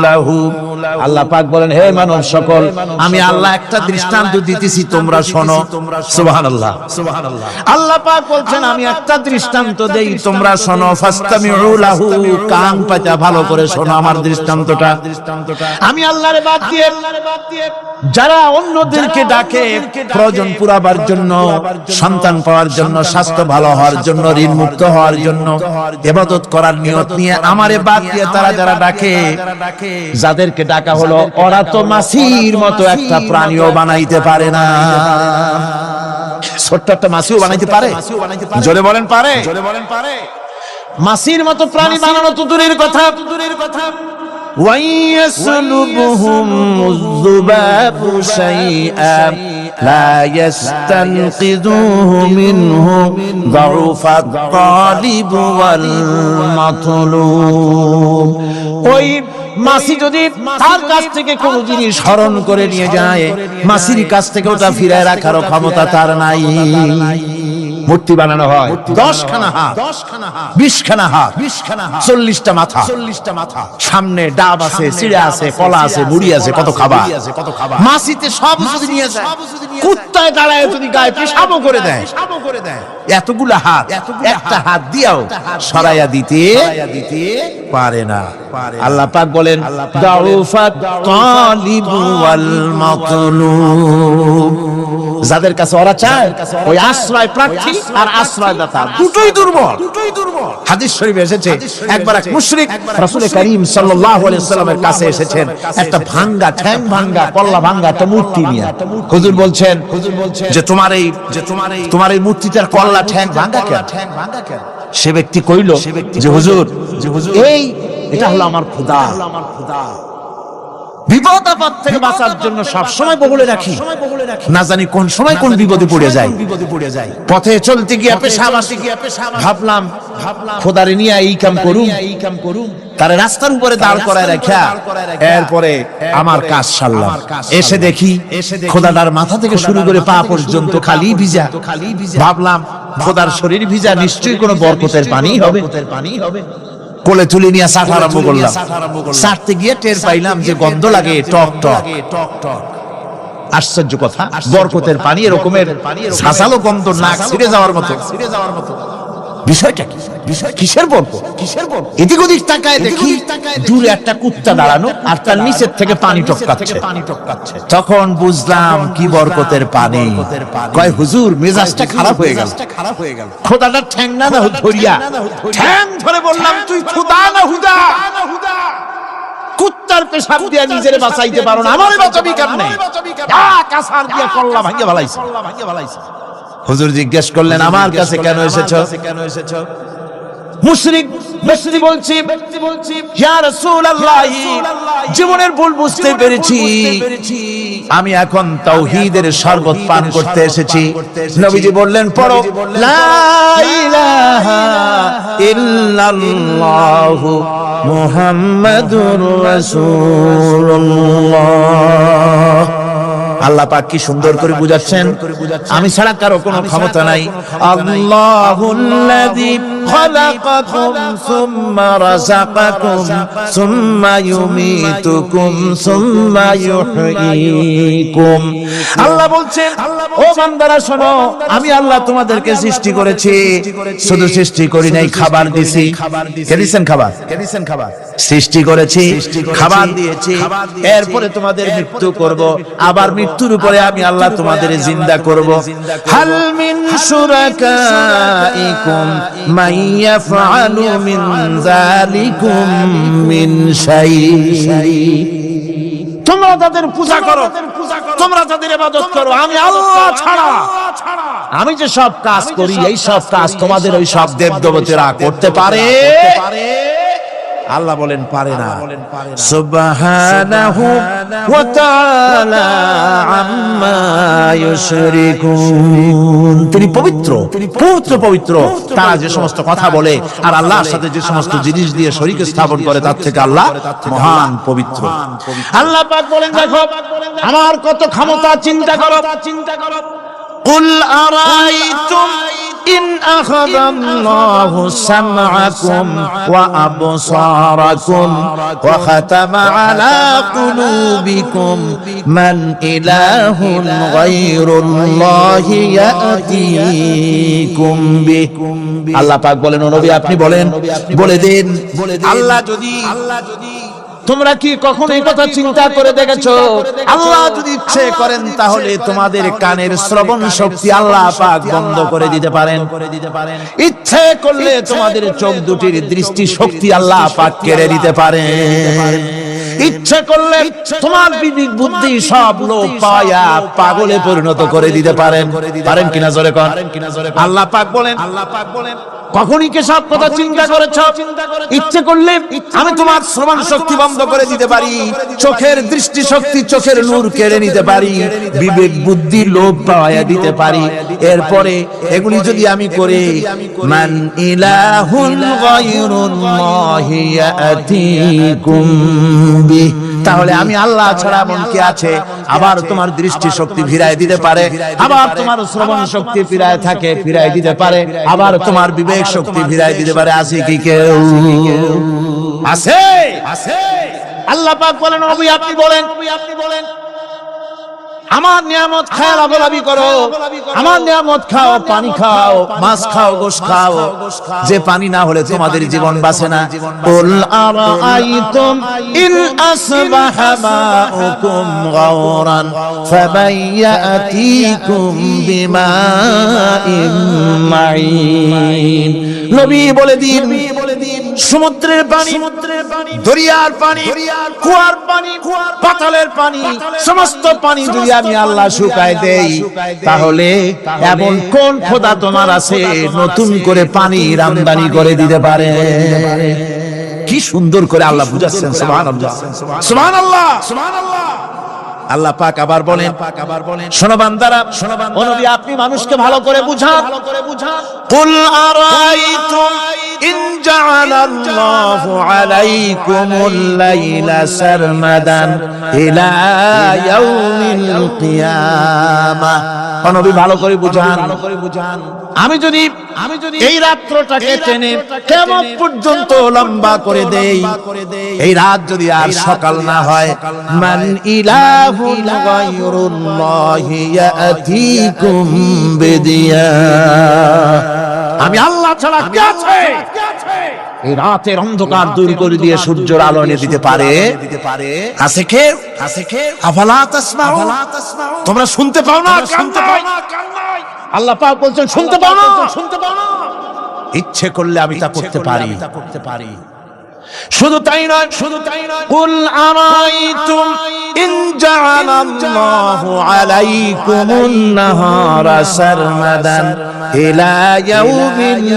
লাহু। আল্লাহ পাক বলেন, হে মানব সকল, আমি আল্লাহ একটা দৃষ্টান্ত দিতেছি, তোমরা শোনো। সুবহানাল্লাহ, সুবহানাল্লাহ। আল্লাহ পাক বলছেন, আমি একটা দৃষ্টান্ত দেই, তোমরা শোনো। ফাসতামিউ লাহু, কান পাতা ভালো করে শোনো আমার দৃষ্টান্তটা। আমি আল্লাহর বাদ দিয়ে যারা অন্যদেরকে ডাকে প্রয়োজন পুরাবার জন্য, সন্তান পাওয়ার জন্য, স্বাস্থ্য ভালো হওয়ার জন্য, ঋণ মুক্ত হওয়ার জন্য, ইবাদত করার নিয়ত নিয়ে আমারে বাদ দিয়ে তারা যারা ডাকে, যাদেরকে ডাকা হলো, ওরা তো মাছির মতো একটা প্রাণীও বানাইতে পারে না। ছোট্ট একটা মাছিও বানাইতে পারে? জোরে বলেন পারে? মাছির মতো প্রাণী বানানো তো দূরের কথা। وَيَسْلُبُهُمُ الذُّبَابُ شَيْئًا لَا يَسْتَنقِذُوهُ مِنْهُ ضَعُفَ الطَّالِبُ وَالْمَطْلُوبُ। ওই মাছি যদি তার কাছ থেকে কোনো জিনিস হরণ করে নিয়ে যায়, মাছির কাছ থেকে ওটা ফিরায় রাখার ক্ষমতা তার নাই। মূর্তি বানানো হয় 10 খানা হাত, 20 খানা হাত, 40টা মাথা, সামনে ডাব আছে, চিড়া আছে, কলা আছে, মুড়ি আছে, কত খাবার। মাছিতে সব যদি নিয়ে যায়, কুত্তায় দাঁড়ায় যদি গায়ে পেশাবও করে দেয়, এতগুলা হাত একটা হাত দিয়েও সরাইয়া দিতে পারে না। আল্লাহ পাক বলেন, দাউফাত তালিবু ওয়াল মাতলুব। যাদের কাছে ওরা চায়, ওই আশ্রয় প্রার্থী আর আশ্রয়দাতা দুটোই দুর্বল। হাদিস শরীফে এসেছে, একবার এক মুশরিক রাসূল করিম সাল্লাল্লাহু আলাইহি ওয়াসাল্লামের কাছে এসেছেন একটা ভাঙ্গা, ঠ্যাং ভাঙ্গা, কল্লা ভাঙ্গা একটা মূর্তি নিয়ে। হুজুর বলছেন যে তোমার এই মূর্তিটার কল্লা ঠ্যাং ভাঙ্গা কেন? সে ব্যক্তি কইল যে হুজুর, এটা হলো আমার খোদা। বিপদ আপদ থেকে বাঁচার জন্য সব সময় বগলে রাখি, না জানি কোন সময় কোন বিপদে পড়ে যায়। পথে চলতে গিয়ে ভাবলাম খোদারে নিয়ে এই কাম করুম, তার রাস্তার উপরে দাঁড় করায় রাখা, এরপরে আমার কাজ সারলাম। এসে দেখি খোদাটার মাথা থেকে শুরু করে পা পর্যন্ত খালি ভিজা। ভাবলাম খোদার শরীর ভিজা, নিশ্চয়ই কোনো বরকতের পানি হবে। কোলে তুলে নিয়ে চাটা আরম্ভ করলাম। চাটতে গিয়ে টের পাইলাম যে গন্ধ লাগে টক টক। আশ্চর্য কথা, বরকতের পানি এরকমের ঝাঁঝালো গন্ধ, নাক ছিঁড়ে যাওয়ার মতো। বিষয়টা কি? কিসের বরকত? এদিক ওদিক তাকায় দেখি দূরে একটা কুত্তা দাঁড়ানো, আর তার নিচের থেকে পানি টপকাচ্ছে। তখন বুঝলাম কি বরকতের পানি। কয় হুজুর, মেজাজটা খারাপ হয়ে গেল। খোদাটার ঠ্যাং না ধরিয়া ঠ্যাং ধরে বললাম, তুই খোদা না হুদা? কুত্তার পেশাব দিয়া নিজের বাঁচাইতে পারো না, আমারে বাঁচাবি কেমনে? কাসার দিয়া কল্লা ভাঙিয়া ফেলাইছে। হুজুর জিজ্ঞেস করলেন, আমার কাছে কেন এসেছো? মুশরিক ব্যক্তি বলছি, ইয়া রাসূলুল্লাহ, জীবনের ভুল বুঝতে পেরেছি, আমি এখন তাওহীদের শরবত পান করতে এসেছি। নবীজি বললেন, পড়ো লা ইলাহা ইল্লাল্লাহু মুহাম্মাদুর রাসূলুল্লাহ। আল্লাহ পাক কি সুন্দর করে বুঝাচ্ছেন, আমি ছাড়া কারো কোনো ক্ষমতা নাই। আল্লাহুল্লাযী خلقكم ثم رزقكم ثم يميتكم ثم يحييكم আল্লাহ বলছেন ও বান্দারা শোনো আমি আল্লাহ তোমাদেরকে সৃষ্টি করেছি শুধু সৃষ্টি করি নাই খাবার দিয়েছি কে দিয়েছেন খাবার সৃষ্টি করেছি খাবার দিয়েছি এরপরে তোমাদের মৃত্যু করব আবার মৃত্যুর উপরে আমি আল্লাহ তোমাদের জিন্দা করব হাল মিন শুরাকাইকুম মান ইয়াফআলু মিন যালিকুম মিন শাই তোমরা তাদের পূজা করো তোমরা তাদের ইবাদত করো আমি আল্লাহ ছাড়া আমি যে সব কাজ করি এই সব কাজ তোমাদের ওই সব দেবদেবতারা করতে পারে আল্লাহ বলেন পারে না সুবহানাহু ওয়া তাআলা আম্মা ইউশরিকুন তিনি পবিত্র তারা যে সমস্ত কথা বলে আর আল্লাহর সাথে যে সমস্ত জিনিস দিয়ে শরীক স্থাপন করে তার থেকে আল্লাহ মহান পবিত্র আল্লাহ পাক বলেন দেখো আমার কত ক্ষমতা চিন্তা করো কুল আরাইতুম إن أخذ الله سمعكم وأبصاركم وختم على قلوبكم من إله غير الله يأتيكم به আল্লাহ পাক বলেন ও নবী আপনি বলে দিন আল্লাহ যদি তোমরা কি কখনো এই কথা চিন্তা করে দেখেছো আল্লাহ যদি ইচ্ছে করেন তাহলে তোমাদের কানের শ্রবণ শক্তি আল্লাহ পাক বন্ধ করে দিতে পারেন ইচ্ছে করলে তোমাদের চোখ দুটির দৃষ্টি শক্তি আল্লাহ পাক কেড়ে দিতে পারেন ইচ্ছে করলে তোমার বিবেক বুদ্ধি সব লোপ পায়া পাগলে পরিণত করে দিতে পারেন কিনা জোরে কোন আল্লাহ পাক বলেন কখনই কি সব কথা চিন্তা করেছো ইচ্ছে করলে আমি তোমার শ্রবণ শক্তি বন্ধ করে দিতে পারি চোখের দৃষ্টি শক্তি চোখের নূর কেড়ে নিতে পারি বিবেক বুদ্ধি লোপ পাওয়া দিতে পারি এরপরে এগুলি যদি আমি করি মান ইলাহুন গায়রুল্লাহি ইয়াতিকুম বি তাহলে আমি আল্লাহ ছাড়া মন কি আছে আবার তোমার দৃষ্টি শক্তি ফিরায় দিতে পারে আবার তোমার শ্রবণ শক্তি ফিরায় দিতে পারে আবার তোমার বিবেক শক্তি ফিরায় দিতে পারে আছে কি কেউ আছে আল্লাহ পাক বলেন নবী আপনি বলেন আমার নিয়ামত খেয়াল অবলাবি করো আমার নিয়ামত খাও পানি খাও মাছ খাও গোশ খাও যে পানি না হলে তোমাদের জীবন বাঁচে না কুল আরাআইতুম ইন আসবাহা মাউকুম গাওরান ফাবাইয়াতিকুম বিমাইন মাইন নবী বলে দিন সমুদ্রের পানি দরিয়ার পানি কুয়ার পানি পাতালের পানি সমস্ত পানি যদি আমি আল্লাহ শুকায় দেই তাহলে এমন কোন খোদা তোমার আছে নতুন করে পানি আমদানি করে দিতে পারে কি সুন্দর করে আল্লাহ বুঝাচ্ছেন সুবহানাল্লাহ সুবহানাল্লাহ আল্লাহ পাক আবার বলেন শোনো বান্দারা ও নবী আপনি মানুষকে ভালো করে বুঝান কুল আরাইতুম ইন জাআলাল্লাহু আলাইকুমুল লাইলা সারমাদান ইলা ইয়াউমিল কিয়ামাহ ও নবী ভালো করে বুঝান আমি যদি এই রাত্রটাকে টেনে কিয়ামত পর্যন্ত লম্বা করে দেই এই রাত যদি আর সকাল না হয় মান ইলাহুন গায়রুল্লাহি ইয়াতিকুম বিদিয়া আমি আল্লাহ ছাড়া কে আছে এই রাতের অন্ধকার দূর করে দিয়ে সূর্যের আলো এনে দিতে পারে আছে কে আফালা তাসমাউন তোমরা শুনতে পাও না শুনতে পাও আল্লাহ পাক বলছেন শুনতে পাও না ইচ্ছে করলে আমি তা করতে পারি শুধু তাই নয় কুল আরাইতুম ইন জাআলাল্লাহু আলাইকুমুন নাহারা সারমাদান ইলা ইয়াউমিল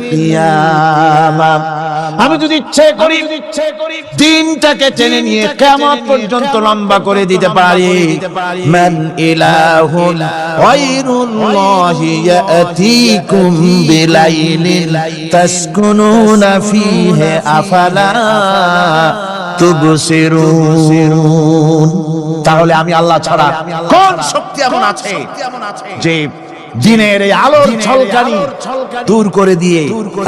কিয়ামাহ আমি যদি ইচ্ছে করি দিনটাকে টেনে নিয়ে কিয়ামত পর্যন্ত লম্বা করে দিতে পারি মান ইলাহুন গায়রুল্লাহি ইয়াতিকুম বিলাইলিন তাসকুনুনা ফীহি আফালা তুবসিরুন তাহলে আমি আল্লাহ ছাড়া কোন শক্তি এমন আছে যে দিনের এই আলোর ঝলকানি দূর করে দিয়ে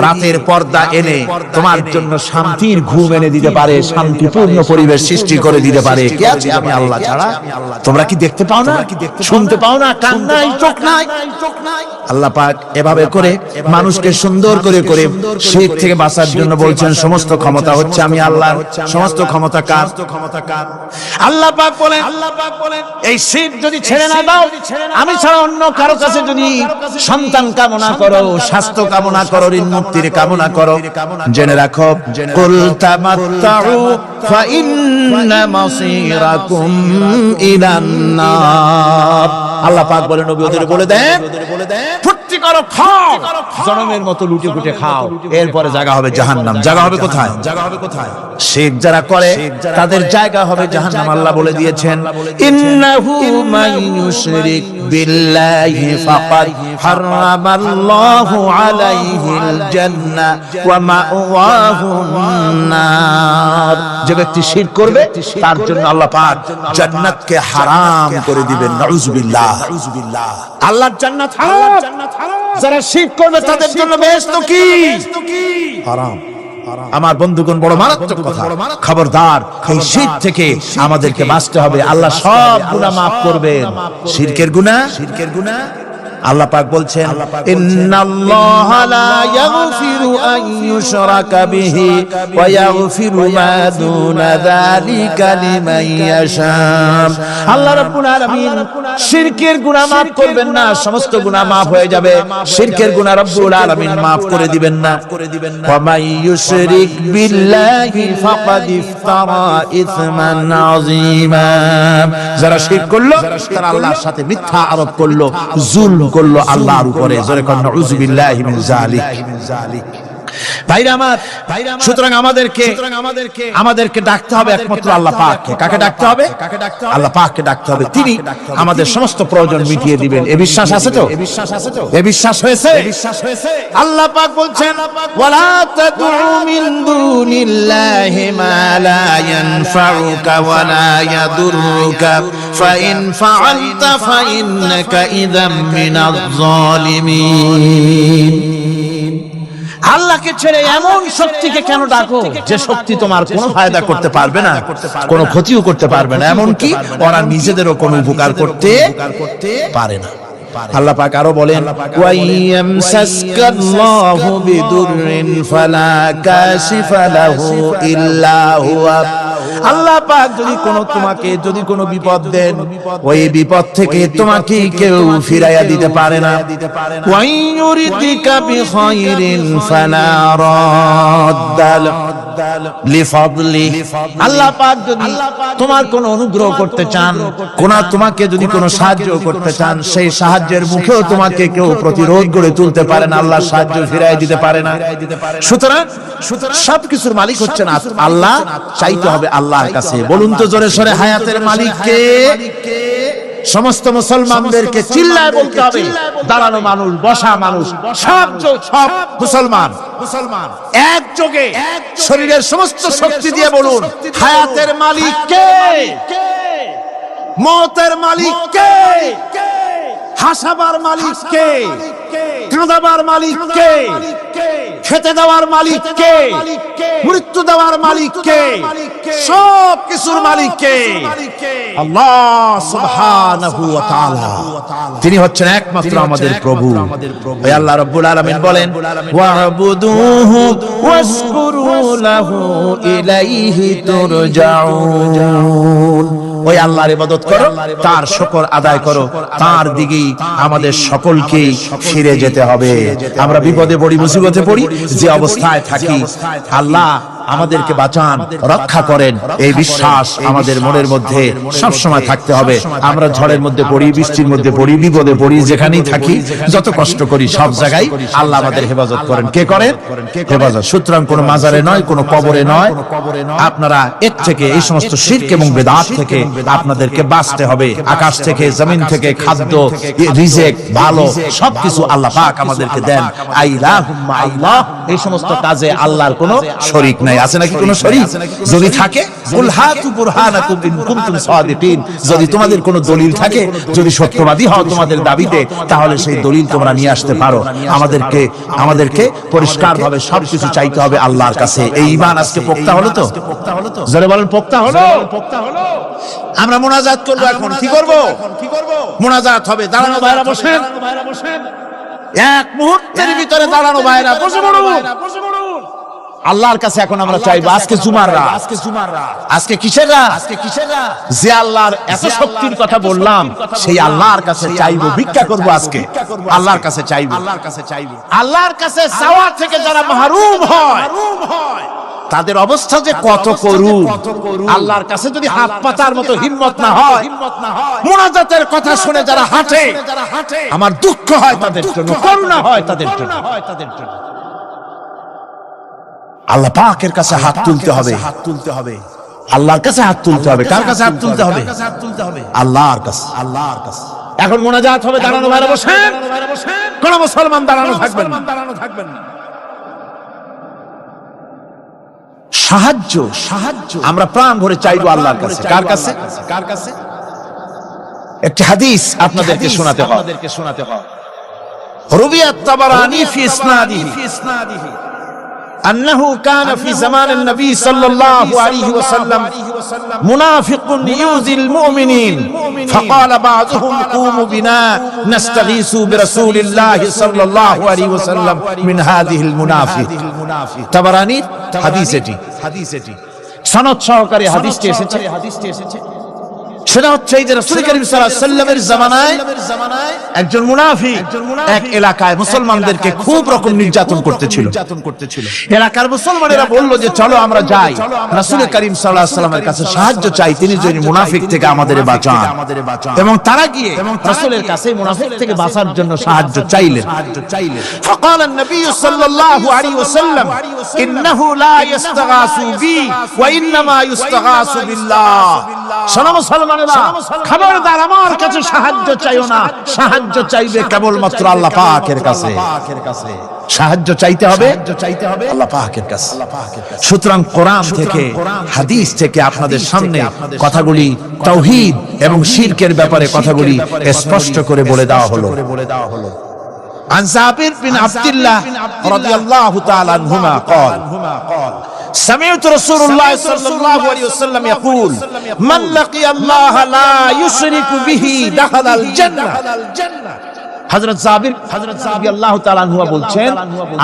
রাতের পর্দা এনে তোমার জন্য শান্তির ঘুম এনে দিতে পারে, শান্তিপূর্ণ পরিবেশ সৃষ্টি করে দিতে পারে কে আছে আমি আল্লাহ ছাড়া? তোমরা কি দেখতে পাও না, শুনতে পাও না, কান নাই, চোখ নাই? আল্লাহ পাক এভাবে করে মানুষকে সুন্দর করে করে শিরক থেকে বাঁচার জন্য বলছেন সমস্ত ক্ষমতা হচ্ছে আমি আল্লাহর। সমস্ত ক্ষমতা কার? আল্লাহ পাক বলেন এই শিরক যদি ছেড়ে না দাও, আমি ছাড়া অন্য কারো কাছে যদি সন্তান কামনা করো, স্বাস্থ্য কামনা করো, ঋণ মুক্তির কামনা করো, জেনে রাখো কুল তামাত্তাউ ফা ইন্না মাসীরাকুম ইলান নার। আল্লাহ পাক বলেন নবী ওদের বলে দেন ফুর্তি করো, খাও, জনমের মতো লুটে পুটে খাও, এরপরে জায়গা হবে জাহান্নাম। জায়গা হবে কোথায়? শিরক যারা করে তাদের জায়গা হবে জাহান্নাম। আল্লাহ বলে দিয়েছেন ইন্নাহু মান ইউশরিক বিল্লাহি ফাকাদ হারামাল্লাহু আলাইহিল জান্নাহ ওয়া মাওয়াহুন নার। যে ব্যক্তি শিরক করবে তার জন্য আল্লাহ পাক জান্নাতকে হারাম করে দিবেন। নাউযুবিল্লাহ। আল্লাহর জান্নাত হারাম, যারা শিরক করবে তাদের জন্য বেহেশত কি? হারাম। আমার বন্ধুগণ বড় মারাত্মক কথা, খবরদার এই শিরক থেকে আমাদেরকে বাঁচতে হবে। আল্লাহ সব গুনাহ মাফ করবেন, শিরকের গুনাহ আল্লাহ পাক বলছেন ইন্নাল্লাহা লা ইয়াগফিরু আন ইউশরাকা বিহি ওয়া ইয়াগফিরু মা দুনা যালিকা লিমান ইয়াশা। আল্লাহ রাব্বুল আলামিন শিরকের গুনাহ মাফ করবেন না, সমস্ত গুনাহ মাফ হয়ে যাবে, শিরকের গুনাহ রব্বুল আলামিন মাফ করে দিবেন না। ওয়া মান ইউশরিক বিল্লাহি ফাকাদ ইফতারা ইসমান আযীমা। যারা শিরক করলো তারা আল্লাহর সাথে মিথ্যা আরোপ করলো, জুলম করলো আল্লাহর উপরে। জোরে কোন নাউযুবিল্লাহি মিন যালিক। ভাইরা আমার, সুতরাং আমাদেরকে ডাকতে হবে একমাত্র আল্লাহ পাককে। কাকে ডাকতে হবে? আল্লাহ পাককে ডাকতে হবে। তিনি আমাদের সমস্ত প্রয়োজন মিটিয়ে দিবেন। এই বিশ্বাস আছে তো? এই বিশ্বাস হয়েছে? আল্লাহ পাক বলছেন ওয়ালা তাদউ মিন দুনিল্লাহি মা লা ইয়ানফাউকা ওয়া লা ইয়াদুররুকা ফাইন ফাআলতা ফাইন্নাকা ইযাম মিনাজ জালিমিন। আল্লাহকে ছেড়ে এমন শক্তিকে কেন ডাকো যে শক্তি তোমার কোনো ফায়দা করতে পারবে না, কোনো ক্ষতিও করতে পারবে না, এমনকি ওরা নিজেদেরও কোনো উপকার করতে পারে না। আল্লাহ পাক আরো বলেন ওয়াইয়ামসাসকাল্লাহু বিদুররিন ফালা কাশিফা লাহু ইল্লা হুয়া। আল্লাহ পাক যদি কোনো বিপদ দেন, ওই বিপদ থেকে তোমাকে কেউ ফিরাইয়া দিতে পারে না। ওয়াইয়ুরিদিকা বিখাইরিন ফালা রাদ্দাল লিফাদলি। আল্লাহ পাক যদি তোমার কোনো অনুগ্রহ করতে চান, তোমাকে যদি কোনো সাহায্য করতে চান, সেই সাহায্যের মুখেও তোমাকে কেউ প্রতিরোধ গড়ে তুলতে পারে না, আল্লাহ সাহায্য ফিরাই দিতে পারে না। সুতরাং সবকিছুর মালিক হচ্ছেন আল্লাহ। চাইতে হবে আল্লাহর কাছে। বলুন তো জোরে সরে হায়াতের মালিক কে? সমস্ত মুসলমানদেরকে চিল্লায় বলতে হবে। দাঁড়ানো মানুষ, বসা মানুষ, সব মুসলমান একযোগে শরীরের সমস্ত শক্তি দিয়ে বলুন হায়াতের মালিক কে? মওতের মালিক কে? হাসাবার মালিক কে? কাঁদাবার মালিক কে? খেতে দেওয়ার মালিক কে? মৃত্যু দেওয়ার মালিক কে? সব কিছুর মালিক কে? আল্লাহ সুবহানাহু ওয়া তাআলা। তিনি হচ্ছেন একমাত্র আমাদের প্রভু। ওই আল্লাহ রাব্বুল আলামিন বলেন ওয়া'বুদুহু ওয়াশকুরু লাহু ইলাইহি তুরজাউন। ওই আল্লাহর ইবাদত করো, তার শুকর আদায় করো, তার দিকেই আমাদের সকলকে ফিরে যেতে হবে। আমরা বিপদে পড়ি, মুসিবতে পড়ি, যে অবস্থায় থাকি আল্লাহ আমাদেরকে বাঁচান, রক্ষা করেন, এই বিশ্বাস আমাদের মনের মধ্যে সব সময় থাকতে হবে। আমরা ঝড়ের মধ্যে পড়ি, বৃষ্টির মধ্যে পড়ি, বিপদে পড়ি, যেখানেই থাকি, যত কষ্ট করি, সব জায়গায় আল্লাহ আমাদের হেফাজত করেন। কে করেন? হেফাজত। সুতরাং কোনো মাজারে নয়, কোনো কবরে নয়। আপনারা এর থেকে, এই সমস্ত শিরক এবং বেদাত থেকে আপনাদেরকে বাঁচতে হবে। আকাশ থেকে, জমিন থেকে খাদ্য, রিজিক, ভালো সবকিছু আল্লাহ পাক আমাদেরকে দেন। আইলাহুম্মা আল্লাহ। এই সমস্ত কাজে আল্লাহর কোনো শরীক নাই। নাই, আছে নাকি কোনো শরীক? যদি থাকে কুল হাতু বুরহানাকুম ইন কুনতুম সাদিকিন, যদি তোমাদের কোনো দলিল থাকে, যদি সত্যবাদী হও তোমাদের দাবিতে, তাহলে সেই দলিল তোমরা নিয়ে আসতে পারো। আমাদেরকে পরিষ্কারভাবে সবকিছু চাইতে হবে আল্লাহর কাছে। এই ঈমান আজকে পোক্তা হলো তো? জোরে বলেন পোক্তা হলো? আমরা মুনাজাত করব। এখন কি করব? মুনাজাত হবে। দাঁড়ানো ভাইরা বসেন, এক মুহূর্তের ভিতরে দাঁড়ানো ভাইরা বসে পড়ুন। আল্লাহর কাছে এখন আমরা চাইবো। আজকে জুমার রাত, আজকে কিসের রাত? যে আল্লাহর এত শক্তির কথা বললাম, সেই আল্লাহর কাছে চাইবো, ভিক্ষা করব। আজকে আল্লাহর কাছে চাইবো। আল্লাহর কাছে চাওয়া থেকে যারা মাহরুম হয় তাদের অবস্থা যে কত করুণ। আল্লাহর কাছে যদি হাত পাতার মতো হিম্মত না হয়, মুনাজাতের কথা শুনে যারা হাঁটে, আমার দুঃখ হয় তাদের জন্য, করুণা হয় তাদের জন্য। আল্লাহ পাকের কাছে হাত তুলতে হবে, আল্লাহর কাছে হাত তুলতে হবে। কার কাছে হাত তুলতে হবে? আল্লাহর কাছে। এখন মুনাজাত হবে। দাঁড়ানো ভাইরা বসেন, কোন মুসলমান দাঁড়ানো থাকবেন না। সাহায্য আমরা প্রাণ ভরে চাইবো আল্লাহর কাছে। কার কাছে? একটি হাদিস আপনাদেরকে শোনাতে হবে। রুবিয়াত তাবারানী ফি ইসনাদিহি أنه كان في زمان النبي صلى الله عليه وسلم منافق يؤذي المؤمنين فقال بعضهم قوموا بنا نستغيث برسول الله صلى الله عليه وسلم من هذه المنافق তাবারানী হাদিসটি সনদ সহকারে হাদিসটি এসেছে। সেটা হচ্ছে এই যে রাসূল করিম সাল্লাল্লাহু আলাইহি ওয়াসাল্লামের জামানায় একজন মুনাফিক এক এলাকায় মুসলমানদেরকে খুব রকম নির্যাতন করতেছিল। এলাকার মুসলমানেরা বলল যে চলো আমরা যাই, রাসূল করিম সাল্লাল্লাহু আলাইহি ওয়াসাল্লামের কাছে সাহায্য চাই, তিনি যেন মুনাফিক থেকে আমাদের বাঁচান। এবং তারা গিয়ে রাসূলের কাছে মুনাফিক থেকে বাঁচার জন্য সাহায্য চাইলেন। فقال النبي صلى الله عليه وسلم انه لا يستغاث بي وانما يستغاث بالله। খবরদার, আমার কাছে সাহায্য চাইও না, সাহায্য চাইবে কেবলমাত্র আল্লাহ পাকের কাছে। সাহায্য চাইতে হবে আল্লাহ পাকের কাছে। সুতরাং কোরআন থেকে, হাদিস থেকে আপনাদের সামনে কথাগুলি তাওহীদ এবং শিরকের ব্যাপারে কথাগুলি স্পষ্ট করে বলে দেওয়া হলো। عن جابر بن عبد الله رضي الله تعالى عنهما قال سمعت رسول الله صلى الله عليه وسلم يقول من لقي الله لا يشرك به دخل الجنة। হযরত জাবির রাদিয়াল্লাহু তাআলা আনহু বলছেন,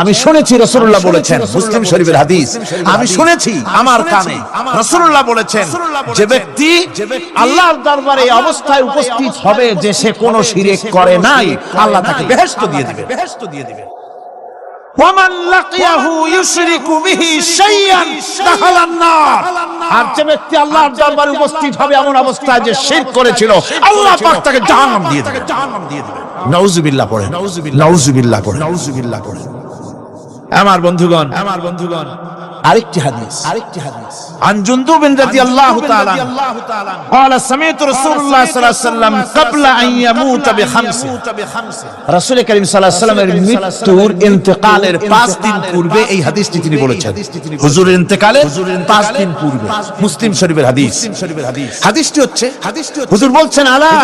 আমি শুনেছি রাসূলুল্লাহ বলেছেন, মুসলিম শরীফের হাদিস, আমি শুনেছি আমার কানে রাসূলুল্লাহ বলেছেন, যে ব্যক্তি আল্লাহর দরবারে এই অবস্থায় উপস্থিত হবে যে সে কোনো শিরক করে নাই, আল্লাহ তাকে বেহেশত দিয়ে দিবেন। ওয়ামান লাকিয়াহু ইউশরিকু বিহি শাইআন দাখালান নার। আর যে ব্যক্তি আল্লাহর দরবারে উপস্থিত হবে এমন অবস্থায় যে শিরক করেছিল, আল্লাহ পাক তাকে জাহান্নাম দিয়ে দিবেন। নাউযুবিল্লাহ পড়ে, নাউযুবিল্লাহ পড়ে। আমার বন্ধুগণ, আরেকটি হাদিস عن جندب رضي الله تعالى قال سمعت رسول الله صلى الله عليه وسلم قبل ان يموت بخمس। রাসূল করিম সাল্লাল্লাহু আলাইহি ওয়াসাল্লামের মৃত্যুর ইন্তেকালের 5 দিন পূর্বে এই হাদিসটি তিনি বলেছেন। হুজুরের ইন্তেকালের 5 দিন পূর্বে, মুসলিম শরীফের হাদিস। হাদিসটি হচ্ছে হুজুর বলছেন, আলা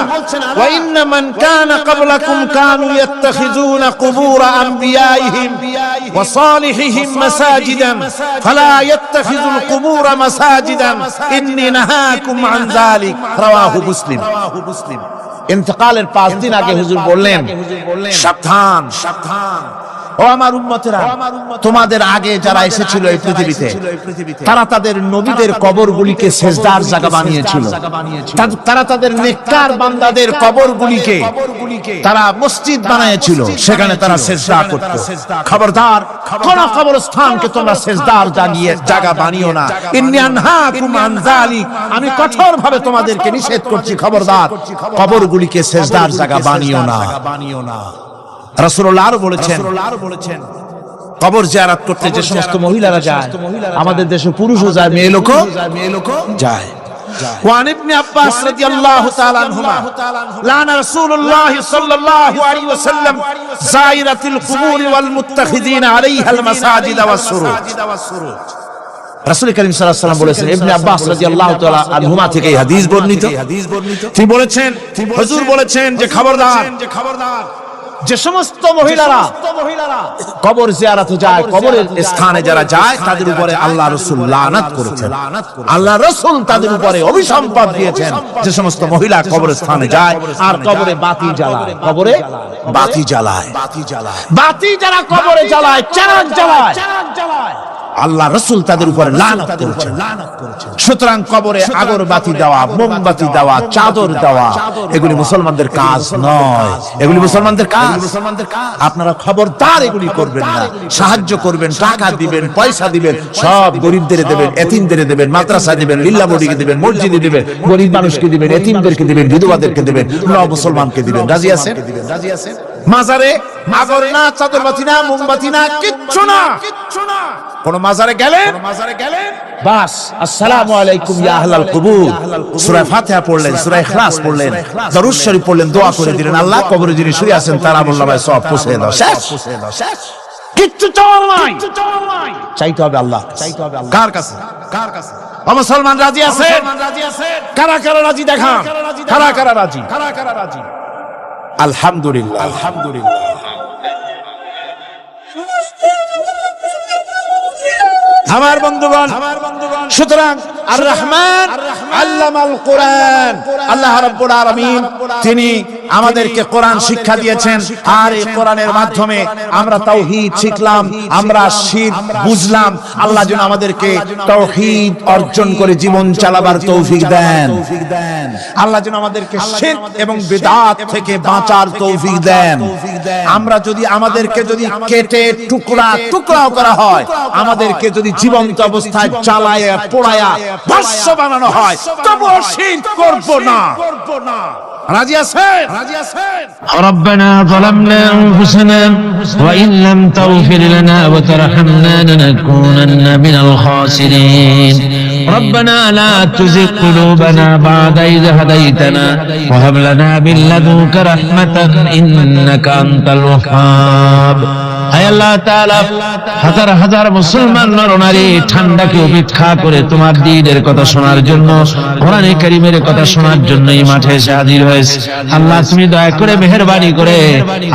ওয়া ইন্না মান কানা ক্বাবলাকুম কানু ইয়াত্তাখিযুনা কুবুর আনবিয়াইহিম ওয়া সালিহিহিম মাসাজিদান ফালা ইয়াত্তাখিযুল কুবুর মাসাজিদান ইন্নী নাহাকুম আন যালিক। রাওয়াহু মুসলিম। ইন্তেকালের 5 দিন আগে হুজুর বললেন, সাবধান ও আমার উম্মতেরা, তোমাদের আগে যারা এসেছিল এই পৃথিবীতে, তারা তাদের নবীদের কবরগুলিকে সেজদার জায়গা বানিয়েছিল। তারা তাদের নেককার বান্দাদের কবরগুলিকে তারা মসজিদ বানিয়েছিল, সেখানে তারা সেজদা করত। খবরদার, কোন কবরস্থানকে তোমরা সেজদার জায়গা বানিও না। ইন্নী আনহাকুম আন যালিক, আমি কঠোরভাবে তোমাদেরকে নিষেধ করছি, খবরদার কবরগুলিকে সেজদার জায়গা বানিও না। রাসূলুল্লাহ আরো বলেছেন, কবর জিয়ারত করতে যে সমস্ত মহিলারা যায়, আমাদের দেশে পুরুষও যায়, মেয়ে লোকও যায়। وعن ابن عباس رضي الله تعالى عنهما لعن رسول الله صلى الله عليه وسلم زائرة القبور والمتخذين عليها المساجد والسروج। রাসূল করিম সাল্লাল্লাহু আলাইহি ওয়াসাল্লাম বলেছেন, ইবনে আব্বাস রাদিয়াল্লাহু তাআলা আনহুমা থেকে এই হাদিস বর্ণিত, তিনি বলেছেন, হুজুর বলেছেন যে খবরদার, যে সমস্ত মহিলারা কবর জিয়ারতে যায়, কবরের স্থানে যারা যায়, তাদের উপরে আল্লাহ রাসূল লানাত করেছেন। আল্লাহ রাসূল তাদের উপরে অভিসম্পাত দিয়েছেন যে সমস্ত মহিলা কবরের স্থানে যায় আর কবরে বাতি জ্বালায়, কবরে বাতি জ্বালায়, বাতি যারা কবরে জ্বালায়, চারাক জ্বালায়, আল্লাহ রাসূল তাদের উপরে লানাত করেছেন। সুতরাং কবরে আগরবাতি দেওয়া, মোমবাতি দেওয়া, চাদর দেওয়া, এগুলি মুসলমানদের কাজ নয়, এগুলি মুসলমানদের কাজ। আপনারা খবরদার এগুলি করবেন না। সাহায্য করবেন, টাকা দিবেন, পয়সা দিবেন, সব গরিবদের দেবেন, এতিমদের দেবেন, মাদ্রাসা দিবেন, লিল্লাহ বোর্ডকে দিবেন, মসজিদে দিবেন, গরিব মানুষকে দিবেন, এতিমদেরকে দিবেন, বিধবাদেরকে দিবেন, মুসলমানকে দিবেন। রাজি আছেন? মাজারে আগর না, চাদরবাতি না, মোমবাতি না, কিচ্ছু না। কোন মাজারে গেলেন, বাস আসসালামু আলাইকুম ইয়া আহলাল কুবুর, সূরা ফাতিহা পড়লেন, সূরা ইখলাস পড়লেন, দরুদ শরীফ পড়লেন, দোয়া করে দিলেন, আল্লাহ কবরে যিনি শুয়ে আছেন তার আমলনামায় সওয়াব পৌঁছে দাও। শেষ। কিচ্ছু চাওয়ার নাই, চাইতে হবে আল্লাহ। কার কাছে? ও মুসলমান রাজি আছেন? কারা কারা রাজি দেখান, কারা কারা রাজি? আলহামদুলিল্লাহ, আলহামদুলিল্লাহ। আমার বন্ধুগণ, সুতরাং আর রহমান আল্লামাল কোরআন, আল্লাহ রাব্বুল আলামিন তিনি আমাদেরকে কোরআন শিক্ষা দিয়েছেন। আর এই কোরআনের মাধ্যমে আমরা তাওহীদ শিখলাম, আমরা শিরক বুঝলাম। আল্লাহ যেন আমাদেরকে তাওহীদ অর্জন করে জীবন চালাবার তৌফিক দেন। আল্লাহ যেন আমাদেরকে শিরক এবং বিদআত থেকে বাঁচার তৌফিক দেন। আমরা যদি আমাদেরকে যদি কেটে টুকরা টুকরাও করা হয়, আমাদেরকে যদি জীবন্ত অবস্থায় জ্বালায়া পোড়ায়া ভস্ম বানানো হয়, তবুও শিরক করব না। রাজি আছেন? ربنا ظلمنا أنفسنا وإن لم تغفر لنا وترحمنا لنكونن من الخاسرين ربنا لا تزغ قلوبنا بعد إذ هديتنا وهب لنا من لدنك رحمة إنك أنت الوهاب আয় আল্লাহ তাআলা, হাজার হাজার মুসলমান নরনারী ঠান্ডাকে উপেক্ষা করে তোমার দ্বীনের কথা শোনার জন্য, কোরআনে কারীমের কথা শোনার জন্য এই মাঠে এসে হাজির হয়েছে। আল্লাহ তুমি দয়া করে মেহেরবানি করে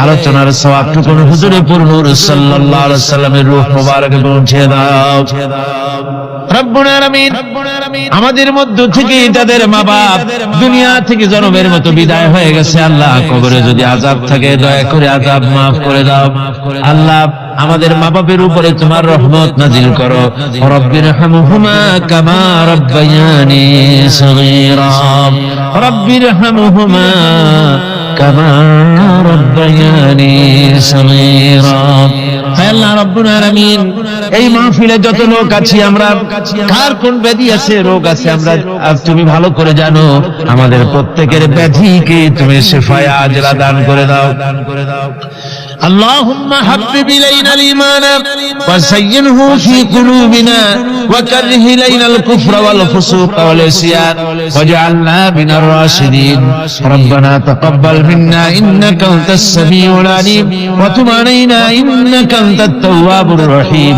আলোচনার সওয়াবটুকু হুজুরে পুরনূর সাল্লাল্লাহু আলাইহি সাল্লামের রূহ মুবারকে পৌঁছে দাও। রব্বুল আলামিন, আমাদের মধ্য থেকে যাদের মা বাপ দুনিয়া থেকে জনমের মতো বিদায় হয়ে গেছে, আল্লাহ কবরে যদি আযাব থাকে দয়া করে আযাব মাফ করে দাও। আল্লাহ আমাদের মা বাপের উপরে তোমার রহমত নাজিল করো। রব্বিরহামহুমা কামা রাব্বায়ানি সগীরা, রব্বিরহামহুমা কামা রাব্বায়ানি সগীরা। আল্লাহ রাব্বুল আলামিন, এই মাহফিলে যত লোক আছি আমরা, কার কোন ব্যাধি আছে, রোগ আছে, আমরা তুমি ভালো করে জানো। আমাদের প্রত্যেকের ব্যাধিকে তুমি শিফায়ে আজলা দান করে দাও। اللهم حبب إلينا الإيمان وزينه في قلوبنا وكره إلينا الكفر والفسوق والعصيان واجعلنا من الراشدين ربنا تقبل منا إنك أنت السميع العليم وتب علينا إنك أنت التواب الرحيم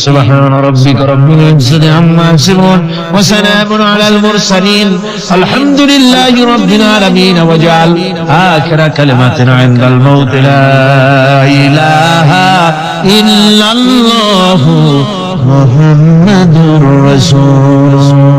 سبحان ربك رب العزة عما يصفون وسلام على المرسلين الحمد لله رب العالمين واجعل آخر كلمة عند الموت لا إله إلا الله محمد رسول الله